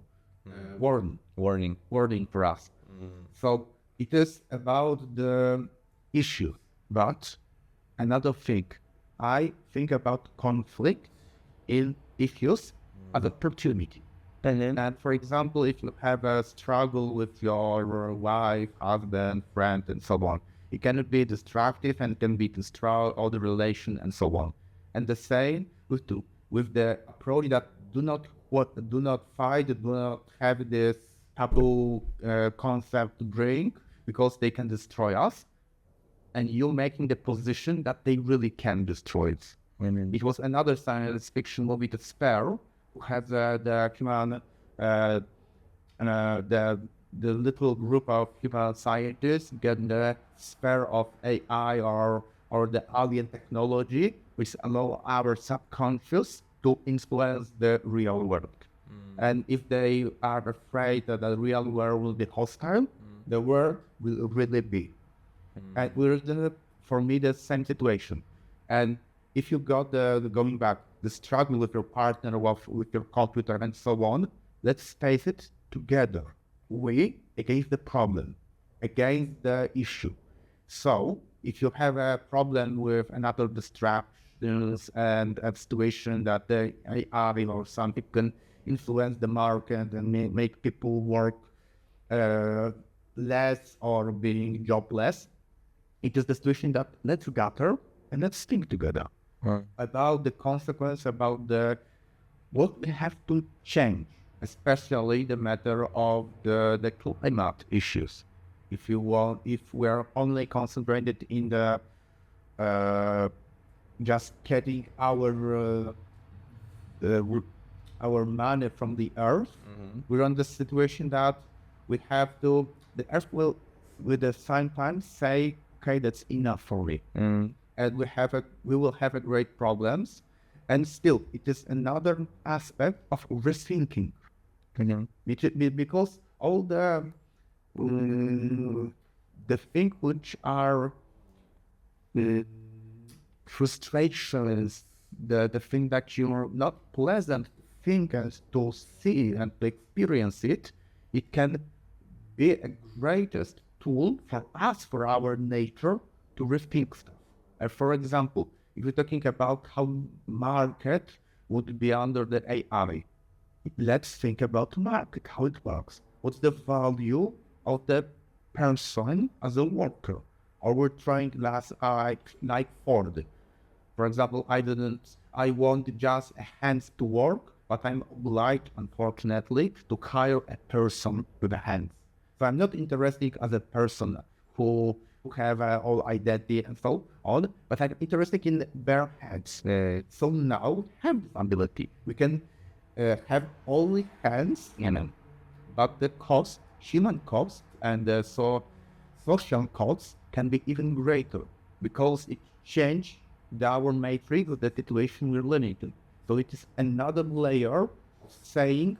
Speaker 2: for us. So it is about the issue. But another thing, I think about conflict in issues as an opportunity. And for example, if you have a struggle with your wife, husband, friend, and so on, it can be destructive and can be destroy all the relation and so on. And the same with the approach that do not fight, do not have this taboo concept to drink because they can destroy us. And you're making the position that they really can destroy it. It was another science fiction movie, The Spare, who had the human, the little group of human scientists get the spare of AI or the alien technology, which allow our subconscious to influence the real world. And if they are afraid that the real world will be hostile, the world will really be. And we're for me the same situation. And if you got going back, the struggle with your partner, with your computer and so on, let's face it together. We against the problem, against the issue. So if you have a problem with another distractions and a situation that the AI or something can influence the market and make people work less or being jobless, it is the situation that let's gather and let's think together about the consequence, about what we have to change, especially the matter of the climate issues. If we're only concentrated in the just getting our money from the earth, we're on the situation that we have to, the earth will, with the same time, say, okay, that's enough for me. And we will have a great problems. And still, it is another aspect of rethinking. Because all the things which are frustrations, the thing that you're not pleasant thinkers to see and to experience it, it can be a greatest tool for us, for our nature, to rethink stuff. For example, if we're talking about how market would be under the AI, let's think about market, how it works. What's the value of the person as a worker? Or we're trying like Ford. For example, I want just a hands to work, but I'm obliged, unfortunately, to hire a person with a hands. So I'm not interested as a person who have all identity and so on, but I'm interested in bare hands. So now have this ability. We can have only hands, but the cost, human cost, and social costs can be even greater because it changed our matrix of the situation we're living in. So it is another layer of saying,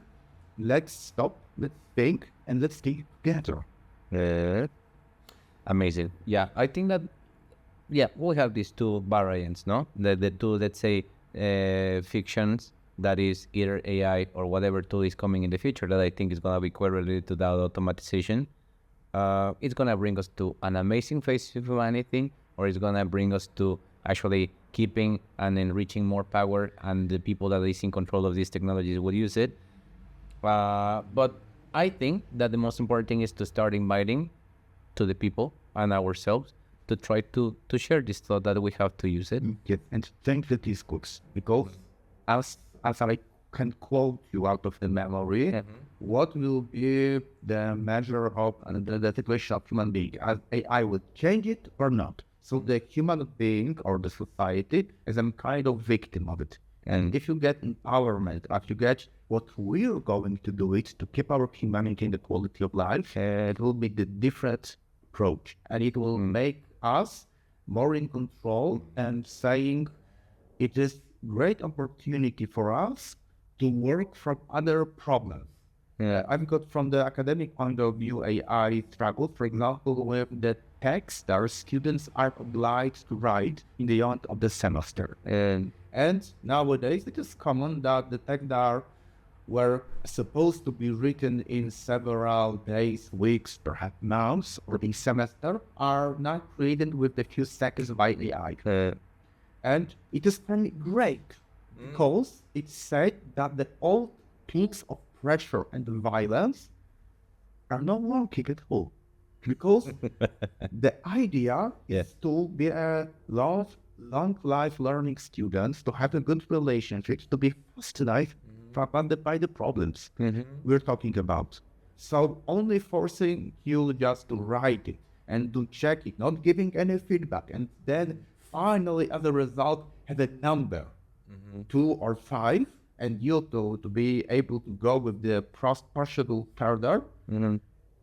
Speaker 2: let's stop, let's think, and let's think together.
Speaker 1: Amazing. Yeah, I think that, we have these two variants, no? The two, let's say, fictions, that is either AI or whatever tool is coming in the future that I think is going to be quite related to that automatization. It's going to bring us to an amazing phase of humanity, or it's going to bring us to actually keeping and enriching more power, and the people that is in control of these technologies will use it. But I think that the most important thing is to start inviting to the people and ourselves to try to share this thought that we have to use it.
Speaker 2: Yes, and thank the discourse, because as I can quote you out of the memory, what will be the measure of the situation of human being? As AI will change it or not? So the human being or the society is a kind of victim of it. And if you get empowerment, if you get what we're going to do it to keep our humanity and the quality of life, it will be the different approach. And it will make us more in control and saying it is great opportunity for us to work from other problems. I've got from the academic point of view, AI struggle, for example, with the text that our students are obliged to write in the end of the semester. And nowadays it is common that the texts that were supposed to be written in several days, weeks, perhaps months, or in semester, are now created with a few seconds by AI. And it is very great because it said that the old peaks of pressure and violence are not working at all. Because the idea is to be a long life learning students, to have a good relationship, to be fast life, by the problems we're talking about. So only forcing you just to write it and to check it, not giving any feedback, and then finally, as a result, have a number, 2 or 5, and you to be able to go with the partial further.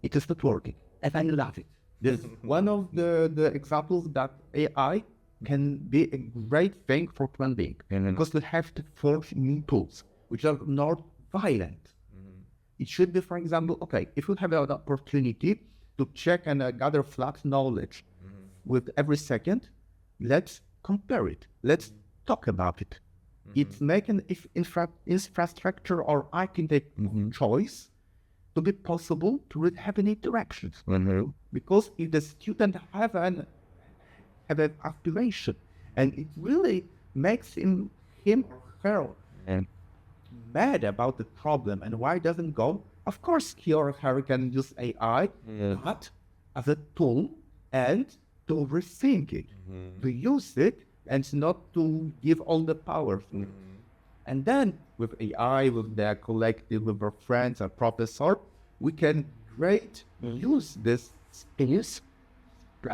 Speaker 2: It is not working, and I love it. This is one of the examples that AI can be a great thing for human being, because we have to force new tools which are not violent. It should be, for example, okay, if you have an opportunity to check and gather flat knowledge with every second, let's compare it. Let's talk about it. It's make an infrastructure or architect choice to be possible to have an interactions. Because if the student have an aspiration, and it really makes him or her mad about the problem and why it doesn't go, of course he or her can use AI, but as a tool and to rethink it, to use it and not to give all the power. And then with AI, with the collective, with our friends and professor, we can use this skills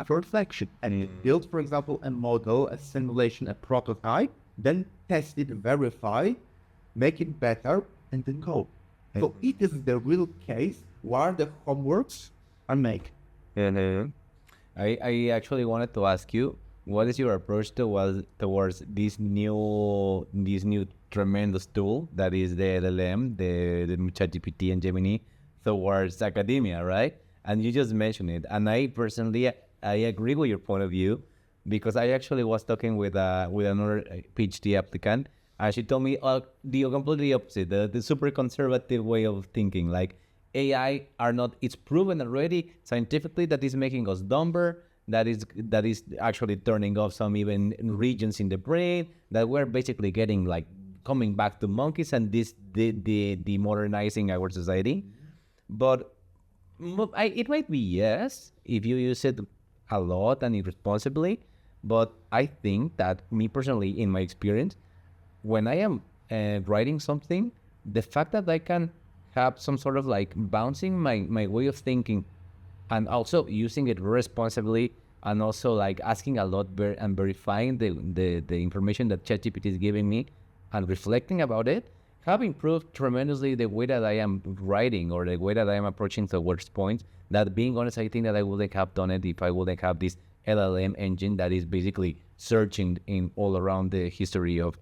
Speaker 2: for reflection and build, for example, a model, a simulation, a prototype, then test it, verify, make it better, and then go. So it is the real case where the homeworks are made.
Speaker 1: I actually wanted to ask you, what is your approach towards this new tremendous tool that is the LLM, the ChatGPT and Gemini, towards academia, right? And you just mentioned it, and I personally I agree with your point of view, because I actually was talking with another PhD applicant, and she told me the completely opposite, the super conservative way of thinking. Like AI it's proven already scientifically that is making us dumber, that is actually turning off some even regions in the brain, that we're basically getting like coming back to monkeys, and this the modernizing our society. But it might be yes if you use it a lot and irresponsibly, but I think that me personally, in my experience, when I am writing something, the fact that I can have some sort of like bouncing my way of thinking, and also using it responsibly, and also like asking a lot and verifying the information that ChatGPT is giving me and reflecting about it, have improved tremendously the way that I am writing or the way that I am approaching towards points. That, being honest, I think that I wouldn't have done it if I wouldn't have this LLM engine that is basically searching in all around the history of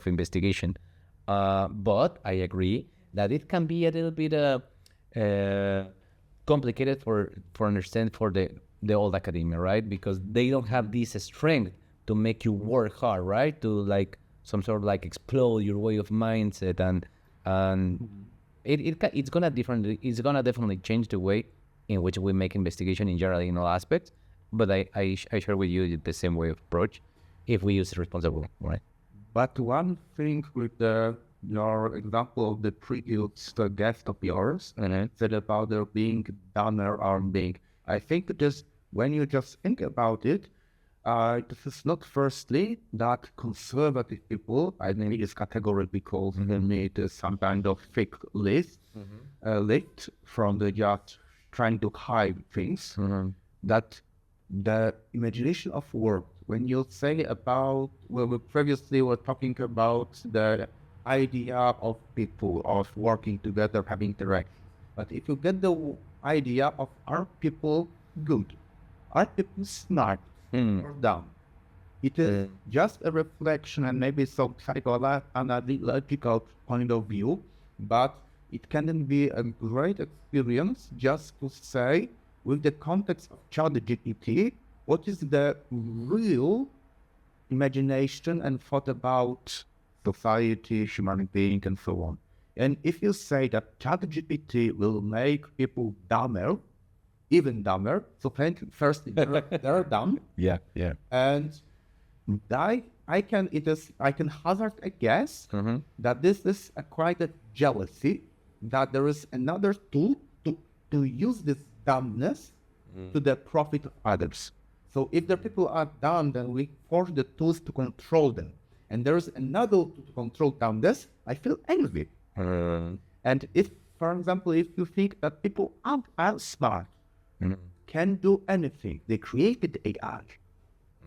Speaker 1: investigation. But I agree that it can be a little bit complicated for understand for the old academia, right? Because they don't have this strength to make you work hard, right? To like some sort of like explode your way of mindset, and it's gonna definitely change the way in which we make investigation in general in all aspects. But I share with you the same way of approach if we use it responsibly, right?
Speaker 2: But one thing with your example of the previous guest of yours, said about there being dumber or being, I think just when you just think about it, this is not firstly that conservative people, I think this category because they made some kind of fake list from the just trying to hide things, that the imagination of work, when you say about, well, we previously were talking about the idea of people, of working together, having interaction. But if you get the idea of, are people good? Are people smart or dumb? It is just a reflection and maybe some psychological point of view, but it can be a great experience just to say, with the context of ChatGPT, what is the real imagination and thought about society, human being, and so on. And if you say that ChatGPT will make people dumber, even dumber, so first they're dumb.
Speaker 1: Yeah.
Speaker 2: And I can hazard a guess that this is quite a jealousy, that there is another tool to use this dumbness to the profit of others. So if the people are dumb, then we force the tools to control them. And there is another tool to control dumbness. I feel envy. And if, for example, if you think that people aren't as smart, can do anything, they created AI.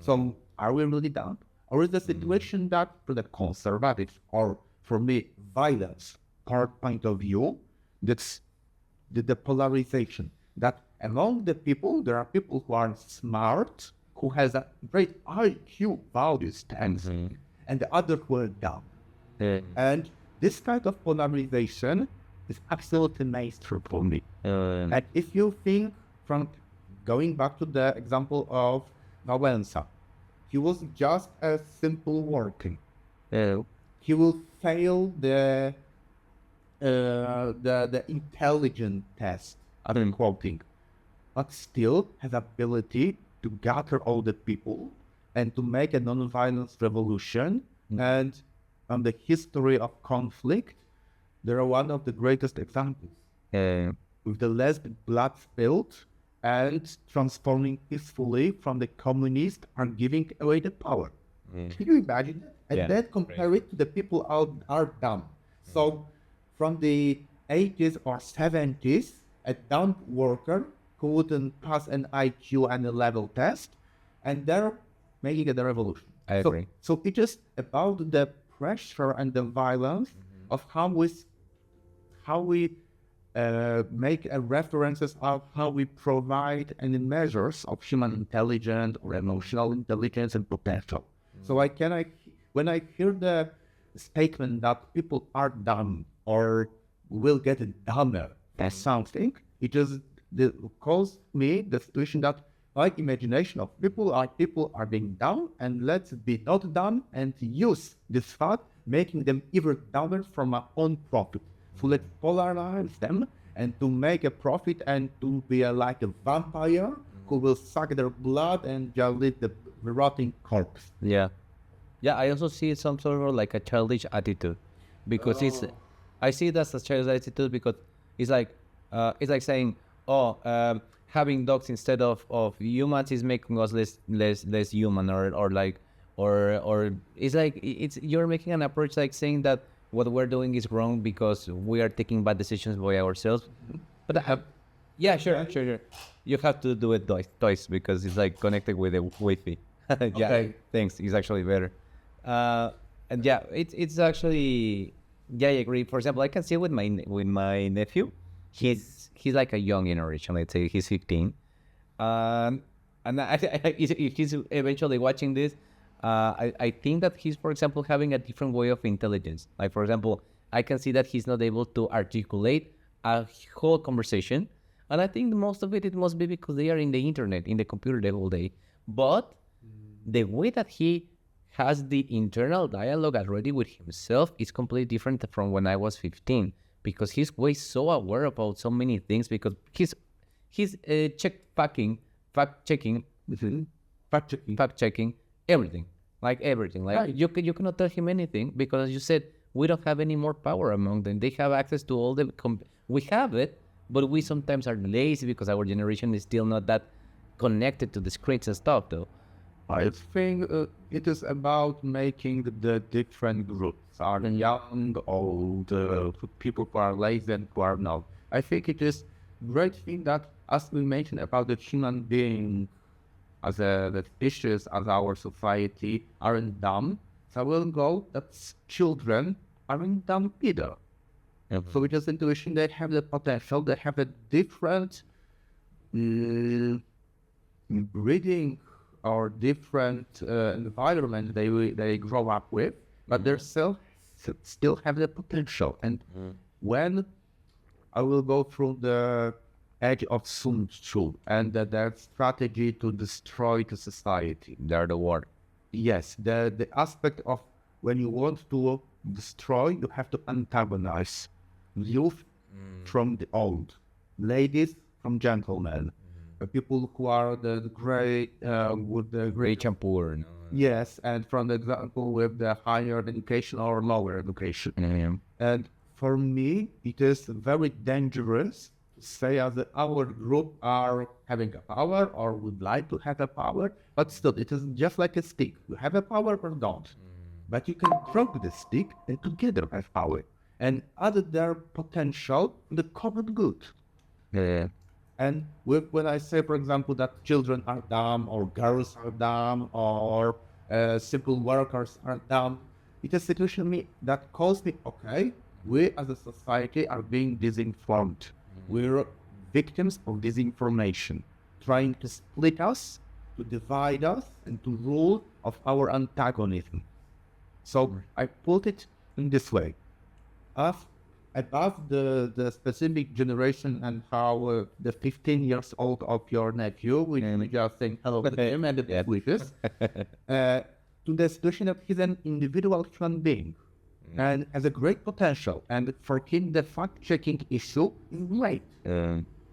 Speaker 2: So are we really done? Or is the situation that, for the conservative or for me, violence point of view, that's the polarization that among the people, there are people who are smart, who has a great IQ value stands, and the other who are dumb. And this kind of polarization is absolutely mainstream for me. And if you think from going back to the example of Valenza, he was just a simple working. He will fail the intelligent test, I'm quoting, but still has ability to gather all the people and to make a non-violence revolution. And on the history of conflict, they are one of the greatest examples. With the less blood spilled and transforming peacefully from the communists and giving away the power. Can you imagine that? And then compare it to the people are dumb. So from the 80s or 70s, a dumb worker who wouldn't pass an IQ and a level test, and they're making it a revolution.
Speaker 1: I agree.
Speaker 2: So it is about the pressure and the violence of how we make references of how we provide any measures of human intelligence or emotional intelligence and potential. So when I hear the statement that people are dumb or will get dumber as something, it just calls me the situation that like imagination of people are being dumb, and let's be not dumb and use this fact, making them even dumber from our own profit. So let's polarize them and to make a profit and to be like a vampire who will suck their blood and just leave the rotting corpse.
Speaker 1: Yeah, I also see it some sort of like a childish attitude, because I see it as a childish attitude because it's like saying, having dogs instead of humans is making us less human, or it's like you're making an approach like saying that what we're doing is wrong because we are taking bad decisions by ourselves. But yeah, sure. You have to do it twice because it's like connected with the Wi-Fi. Yeah, okay. Thanks. It's actually better. And yeah, it's actually, yeah, I agree. For example, I can see with my nephew, he's like a young generation. Let's say he's 15, and if he's eventually watching this, I think that he's, for example, having a different way of intelligence. Like, for example, I can see that he's not able to articulate a whole conversation, and I think most of it must be because they are in the internet, in the computer the whole day. But the way that he has the internal dialogue already with himself is completely different from when I was 15, because he's way so aware about so many things, because he's fact checking everything. Like right. You cannot tell him anything because, as you said, we don't have any more power among them. They have access to all the we have it, but we sometimes are lazy because our generation is still not that connected to the screens and stuff, though.
Speaker 2: I think it is about making the different groups, are young, old, people who are lazy and who are not. I think it is great thing that, as we mentioned about the human being as the species, as our society, aren't dumb. So I will go that children aren't dumb either. So it is intuition, they have the potential, they have a different breeding or different environment they grow up with, but they still have the potential. And when I will go through the edge of Sun Tzu and their strategy to destroy the society.
Speaker 1: They're the war.
Speaker 2: Yes, the aspect of when you want to destroy, you have to antagonize youth from the old, ladies from gentlemen, people who are the great with the
Speaker 1: rich and poor. No?
Speaker 2: Yes, and from the example with the higher education or lower education. And for me, it is very dangerous to say that our group are having a power or would like to have a power, but still, it is just like a stick. You have a power or don't. But you can drop the stick and together have power. and add their potential to the common good.
Speaker 1: Yeah.
Speaker 2: And when I say, for example, that children are dumb or girls are dumb or simple workers are dumb, it is a situation that calls me, okay, we as a society are being disinformed. We're victims of disinformation, trying to split us, to divide us, and to rule of our antagonism. So I put it in this way. Af- Above the specific generation and how the 15 years old of your nephew, we just saying hello to him and the best wishes, to the situation that he's an individual human being and has a great potential. And for him, the fact-checking issue is great.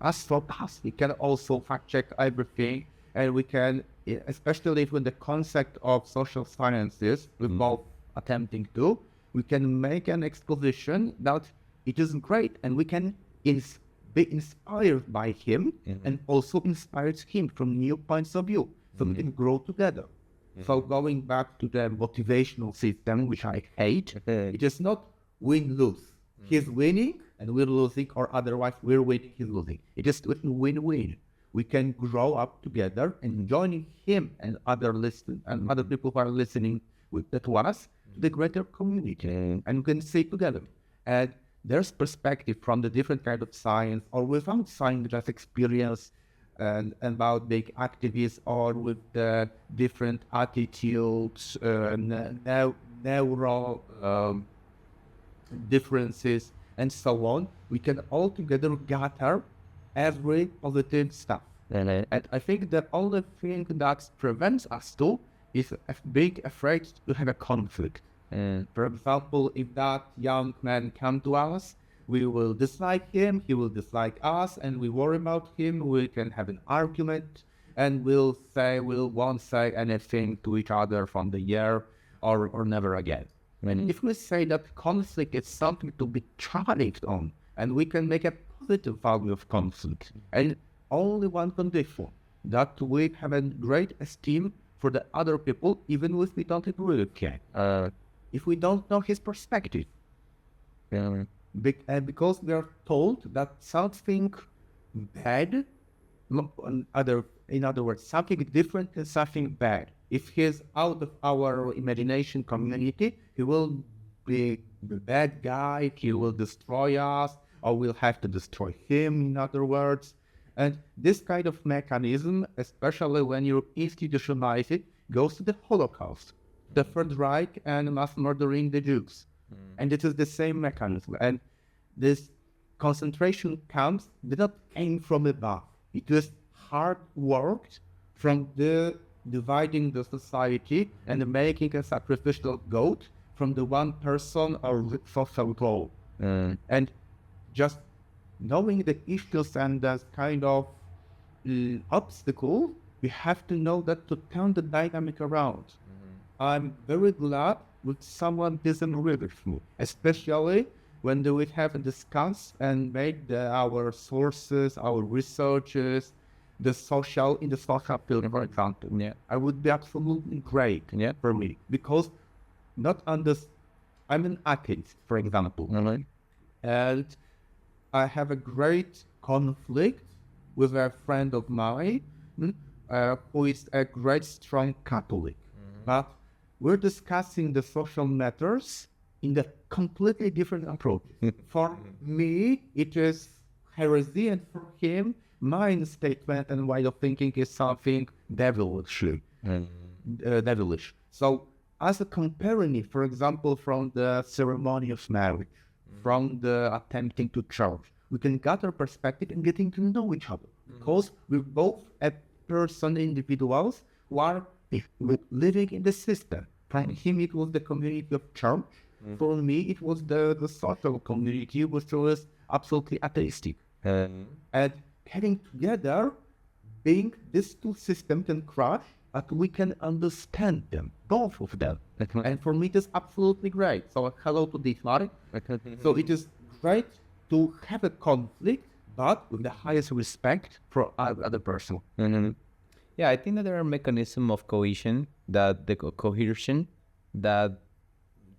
Speaker 2: As for us, we can also fact-check everything, and we can, especially with the concept of social sciences, we're both attempting to, we can make an exposition that it is great, and we can be inspired by him and also inspires him from new points of view, so we can grow together. So going back to the motivational system, which I hate, it is not win-lose. He's winning and we're losing, or otherwise we're winning, he's losing. It is win-win. We can grow up together, and joining him and other people who are listening to us, to the greater community, and we can stay together. And there's perspective from the different kind of science, or without science, just experience and about big activists, or with the different attitudes, neural differences, and so on. We can all together gather every positive stuff. And I think the only thing that prevents us to is being afraid to have a conflict. For example, if that young man come to us, we will dislike him, he will dislike us, and we worry about him. We can have an argument, and we won't say anything to each other from the year or never again. If we say that conflict is something to be thrived on, and we can make a positive value of conflict, and only one condition, that we have a great esteem for the other people, even if we don't agree with him. If we don't know his perspective. Because we are told that something bad, in other words, something different is something bad. If he's out of our imagination community, he will be the bad guy, he will destroy us, or we'll have to destroy him, in other words. And this kind of mechanism, especially when you institutionalize it, goes to the Holocaust, the Third Reich, and mass murdering the Jews. And it is the same mechanism. And this concentration camps did not aim from above. It was hard worked from dividing the society and making a sacrificial goat from the one person or social goal. And just knowing the issues and the kind of obstacle, we have to know that to turn the dynamic around. I'm very glad with someone disagree with me, especially when we have discussed and made our sources, our researches, in the social field, for example. I would be absolutely great for me, because I'm an atheist, for example, and I have a great conflict with a friend of mine who is a great strong Catholic, but we're discussing the social matters in a completely different approach. For me, it is heresy, and for him, my statement and way of thinking is something devilish. So, as a comparing, for example, from the ceremony of marriage, from the attempting to church, we can gather perspective and getting to know each other, because we're both individuals who are living in the system. For him, it was the community of church. For me, it was the social community, which was absolutely atheistic. And getting together, being these two systems can crash, but we can understand them, both of them. And for me, it is absolutely great. So hello to Dietmar. So it is great to have a conflict, but with the highest respect for other person.
Speaker 1: Yeah, I think that there are mechanisms of cohesion, that the cohesion that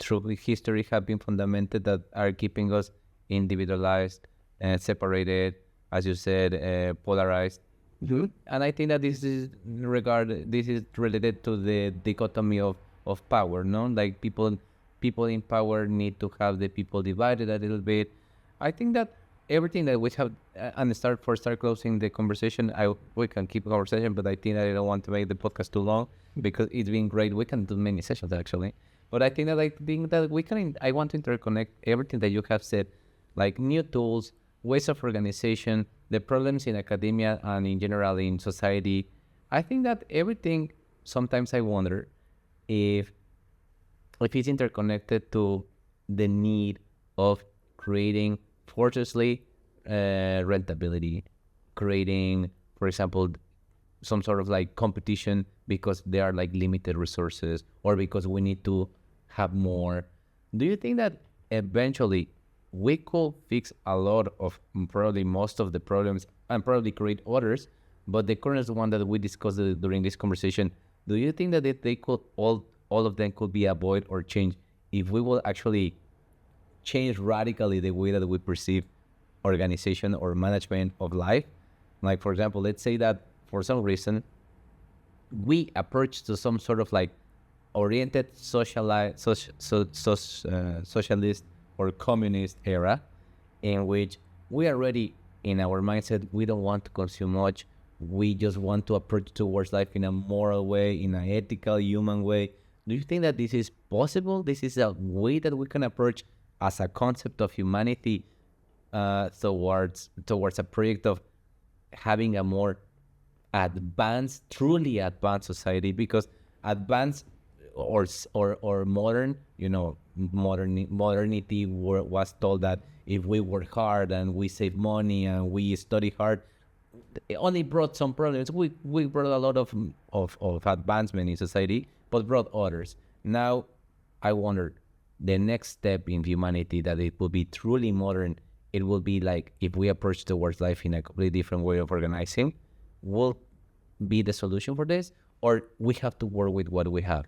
Speaker 1: through history have been fundamented that are keeping us individualized and separated, as you said, polarized. And I think that this is related to the dichotomy of power, no? Like people in power need to have the people divided a little bit. I think that everything that we have, and start closing the conversation, we can keep a conversation, but I think that I don't want to make the podcast too long because it's been great. We can do many sessions actually. But I think that I want to interconnect everything that you have said, like new tools, ways of organization, the problems in academia and in general in society. I think that everything, sometimes I wonder if it's interconnected to the need of creating fortuitously rentability, creating, for example, some sort of like competition because there are like limited resources or because we need to have more. Do you think that eventually we could fix a lot of, probably most of the problems and probably create others, but the current one that we discussed during this conversation, do you think that they could all of them could be avoided or changed if we will actually change radically the way that we perceive organization or management of life? Like, for example, let's say that for some reason we approach to some sort of like oriented socialist or communist era in which we are already in our mindset, we don't want to consume much, we just want to approach towards life in a moral way, in an ethical, human way. Do you think that this is possible? This is a way that we can approach as a concept of humanity towards a project of having a more advanced, truly advanced society? Because advanced or modern, modernity was told that if we work hard and we save money and we study hard, it only brought some problems. We brought a lot of advancement in society, but brought others. Now, I wonder, the next step in humanity that it will be truly modern, it will be like if we approach towards life in a completely different way of organizing, will be the solution for this, or we have to work with what we have?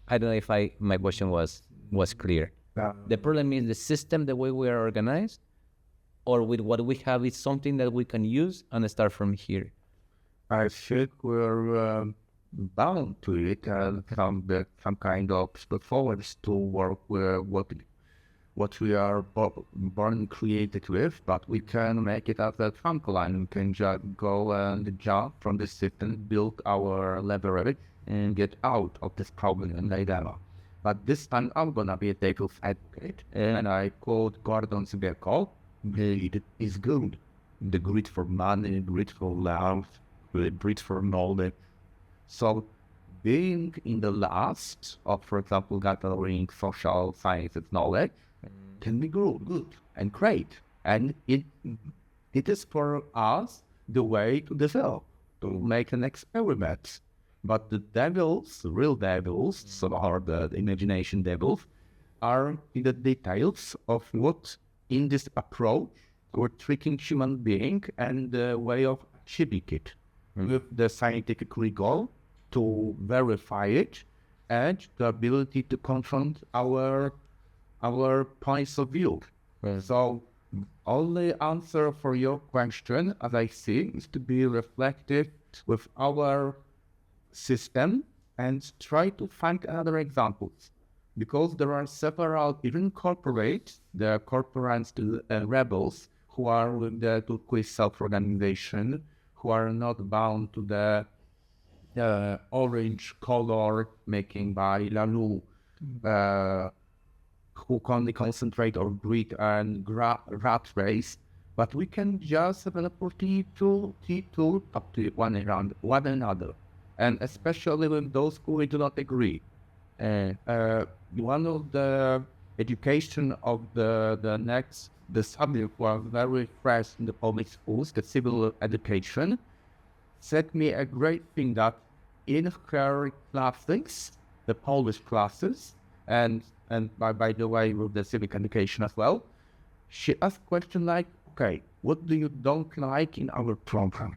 Speaker 1: I don't know if my question was clear. The problem is the system, the way we are organized, or with what we have is something that we can use and start from here.
Speaker 2: I think we're bound to it and some kind of performance to work with what we are born created with, but we can make it as a trampoline. We can just go and jump from the system, build our leverage, and get out of this problem and dilemma. But this time I'm gonna be a devil's advocate, and I quote Gordon's Gekko, greed is good. The greed for money, greed for love, greed for knowledge. So being in the last of, for example, gathering social sciences knowledge can be good and great. And it is for us the way to develop, to make an experiment. But the devils, real devils, so are the imagination devils, are in the details of what in this approach we're tricking human being and the way of achieving it with the scientific rigor to verify it and the ability to confront our points of view. So only answer for your question, as I see, is to be reflective with our system and try to find other examples, because there are several, even corporates, the corporates, rebels who are with the turquoise self-organization, who are not bound to the orange color making by Lalu, who only concentrate on greed and rat race. But we can just have an opportunity to talk to one another, and especially with those who we do not agree. One of the education of the subject was very fresh in the public schools, the civil education, said me a great thing that in her classes, the Polish classes, and by the way, with the civic education as well, she asked question like, okay, what do you don't like in our program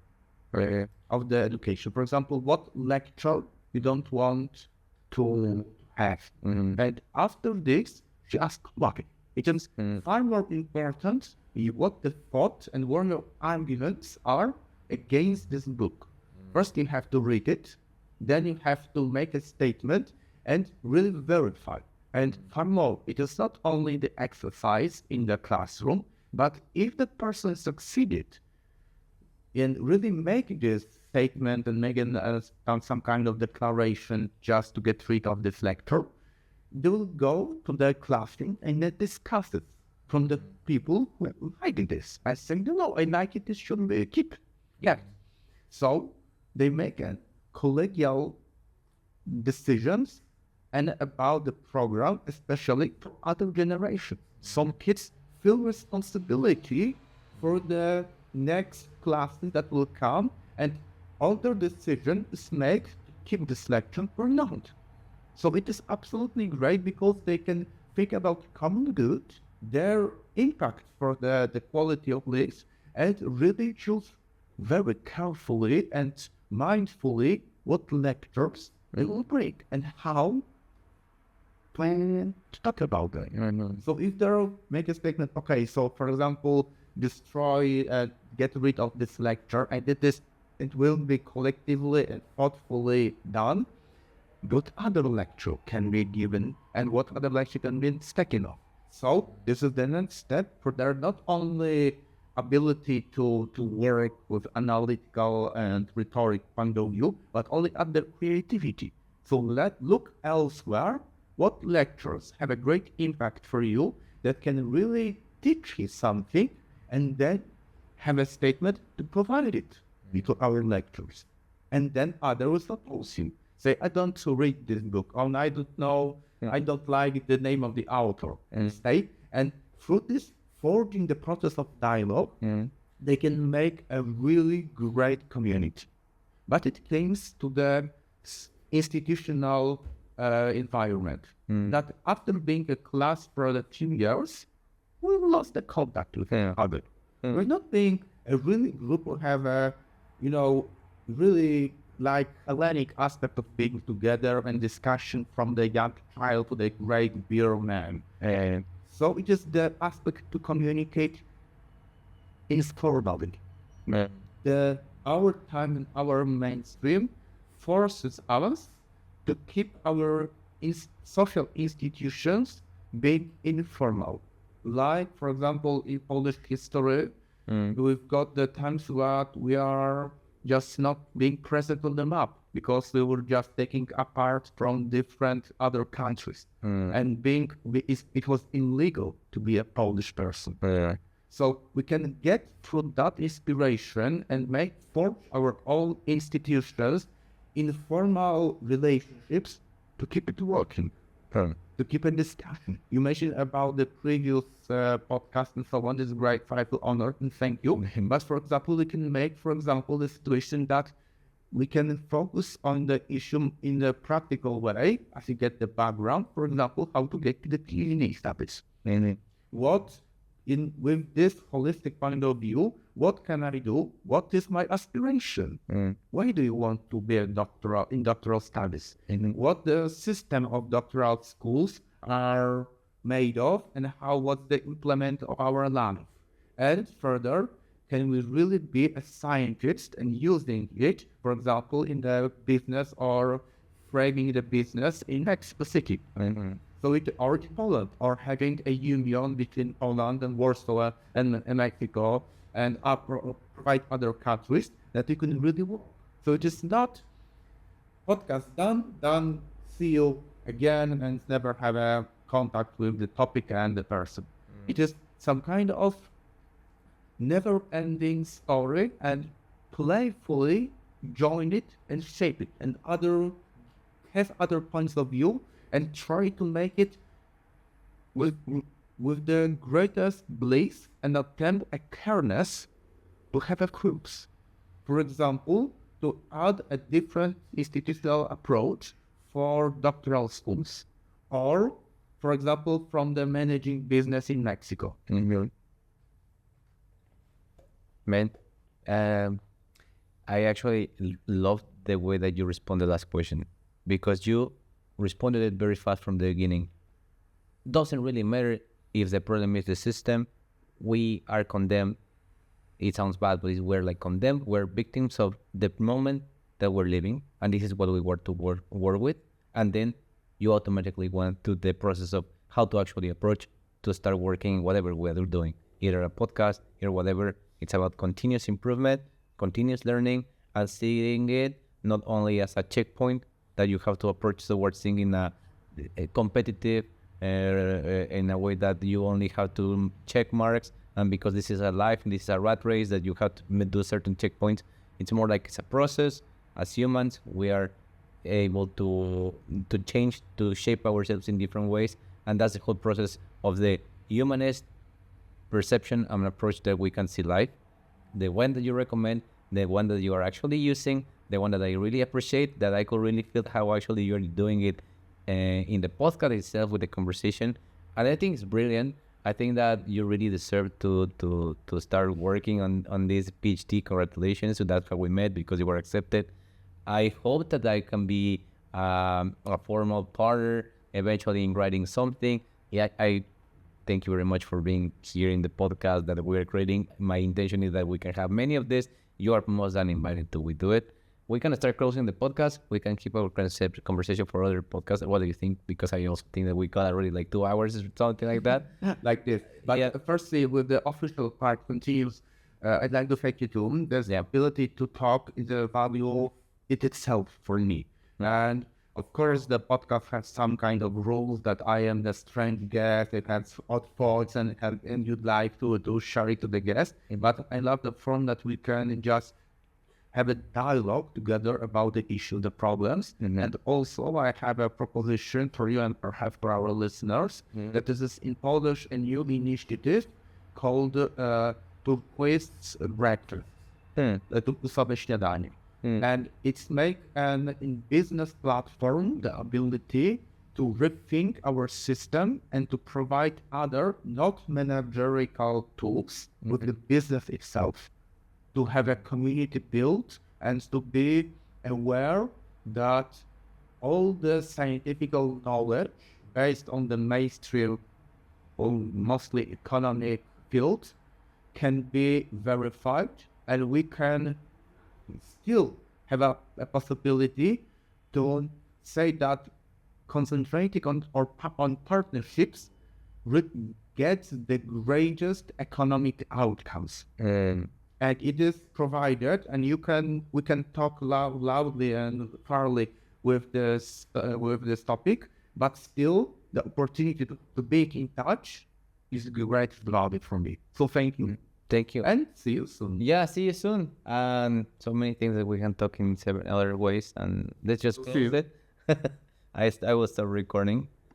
Speaker 2: of the education? For example, what lecture you don't want to have. And after this, she asked why. It is far more important what the thought and what your arguments are against this book. First, you have to read it. Then you have to make a statement and really verify. And far more, it is not only the exercise in the classroom, but if the person succeeded in really making this statement and making some kind of declaration just to get rid of this lecture, they will go to the classroom and they discuss it from the people who like this. I think, no, I like it, this should be keep. Yeah. So they make a collegial decisions and about the program, especially for other generation. Some kids feel responsibility for the next classes that will come, and all their decision is made to keep this lecture or not. So it is absolutely great because they can think about common good, their impact for the quality of lives, and really choose very carefully and mindfully what lectures they will bring and how plan to talk about them. So if they make a statement, okay, so for example, destroy, get rid of this lecture, and it will be collectively and thoughtfully done, what other lecture can be given and what other lecture can be taken off. So this is the next step for their not only ability to work with analytical and rhetoric point of view, but only at their creativity. So look elsewhere. What lectures have a great impact for you that can really teach you something, and then have a statement to provide it to our lectures. And then others oppose him. Say, I don't read this book, or I don't know, I don't like the name of the author. And through this forging the process of dialogue, they can make a really great community. But it comes to the institutional environment. That after being a class for the 2 years, we lost the contact with each other. We're not being a really group who have a, really like Hellenic aspect of being together and discussion from the young child to the great beer man. So it is the aspect to communicate informally. Our time and our mainstream forces us to keep our social institutions being informal. Like, for example, in Polish history, we've got the times where we are just not being present on the map because we were just taking apart from different other countries. And it was illegal to be a Polish person. So we can get through that inspiration and form our own institutions, informal relationships to keep it working, to keep a discussion. You mentioned about the previous podcast and so on. This is great. I feel honored and thank you. But for example, we can make, the situation that we can focus on the issue in the practical way as you get the background. For example, how to get to the clinic status. With this holistic point of view, what can I do? What is my aspiration? Why do you want to be a doctoral in doctoral studies? And what the system of doctoral schools are made of, and what they implement of our life? And further, can we really be a scientist and using it, for example, in the business or framing the business in Mexico City? So or in Poland, or having a union between Poland and Warsaw and Mexico and provide other countries that you can really work. So it is not podcast done, see you again, and never have a contact with the topic and the person. It is some kind of never-ending story, and playfully join it and shape it, and have other points of view, and try to make it with the greatest bliss and attempt a careness to have a groups. For example, to add a different institutional approach for doctoral schools, or, for example, from the managing business in Mexico.
Speaker 1: Man, I actually love the way that you respond to the last question, because you responded it very fast from the beginning. Doesn't really matter if the problem is the system. We are condemned. It sounds bad, but we're like condemned. We're victims of the moment that we're living, and this is what we want to work with. And then you automatically went to the process of how to actually approach to start working whatever we're doing, either a podcast or whatever. It's about continuous improvement, continuous learning, and seeing it not only as a checkpoint that you have to approach towards thinking a competitive in a way that you only have to check marks, and because this is a life, this is a rat race that you have to do certain checkpoints. It's more like it's a process. As humans, we are able to change, to shape ourselves in different ways, and that's the whole process of the humanist perception and approach that we can see life. The one that you recommend, the one that you are actually using, the one that I really appreciate, that I could really feel how actually you're doing it in the podcast itself with the conversation, and I think it's brilliant. I think that you really deserve to start working on this PhD. Congratulations. So that's how we met, because you were accepted. I hope that I can be a formal partner eventually in writing something. Yeah, I thank you very much for being here in the podcast that we're creating. My intention is that we can have many of this. You are most than invited to we do it. We can start closing the podcast. We can keep our conversation for other podcasts. What do you think? Because I also think that we got already like 2 hours or something like that.
Speaker 2: Like this. But
Speaker 1: Yeah.
Speaker 2: firstly, with the official part continues, I'd like to thank you too. There's the ability to talk is a value it itself for me. And of course, the podcast has some kind of rules that I am the strange guest. It has odd thoughts and you'd like to share it to the guest. But I love the form that we can just have a dialogue together about the issue, the problems. And also I have a proposition for you and perhaps for our listeners that this is in Polish a new initiative called To Quest Breakfast, to sobie śniadanie. And it's make an in business platform the ability to rethink our system and to provide other not managerial tools with the business itself, to have a community built and to be aware that all the scientific knowledge based on the mainstream or mostly economic field can be verified, and we can still have a possibility to say that concentrating on partnerships gets the greatest economic outcomes. And it is provided, and we can talk loudly and fairly with this topic, but still the opportunity to be in touch is a great value for me. So thank you.
Speaker 1: Thank you.
Speaker 2: And see you soon.
Speaker 1: Yeah, see you soon. And so many things that we can talk in several other ways. And let's just close it. I will start recording.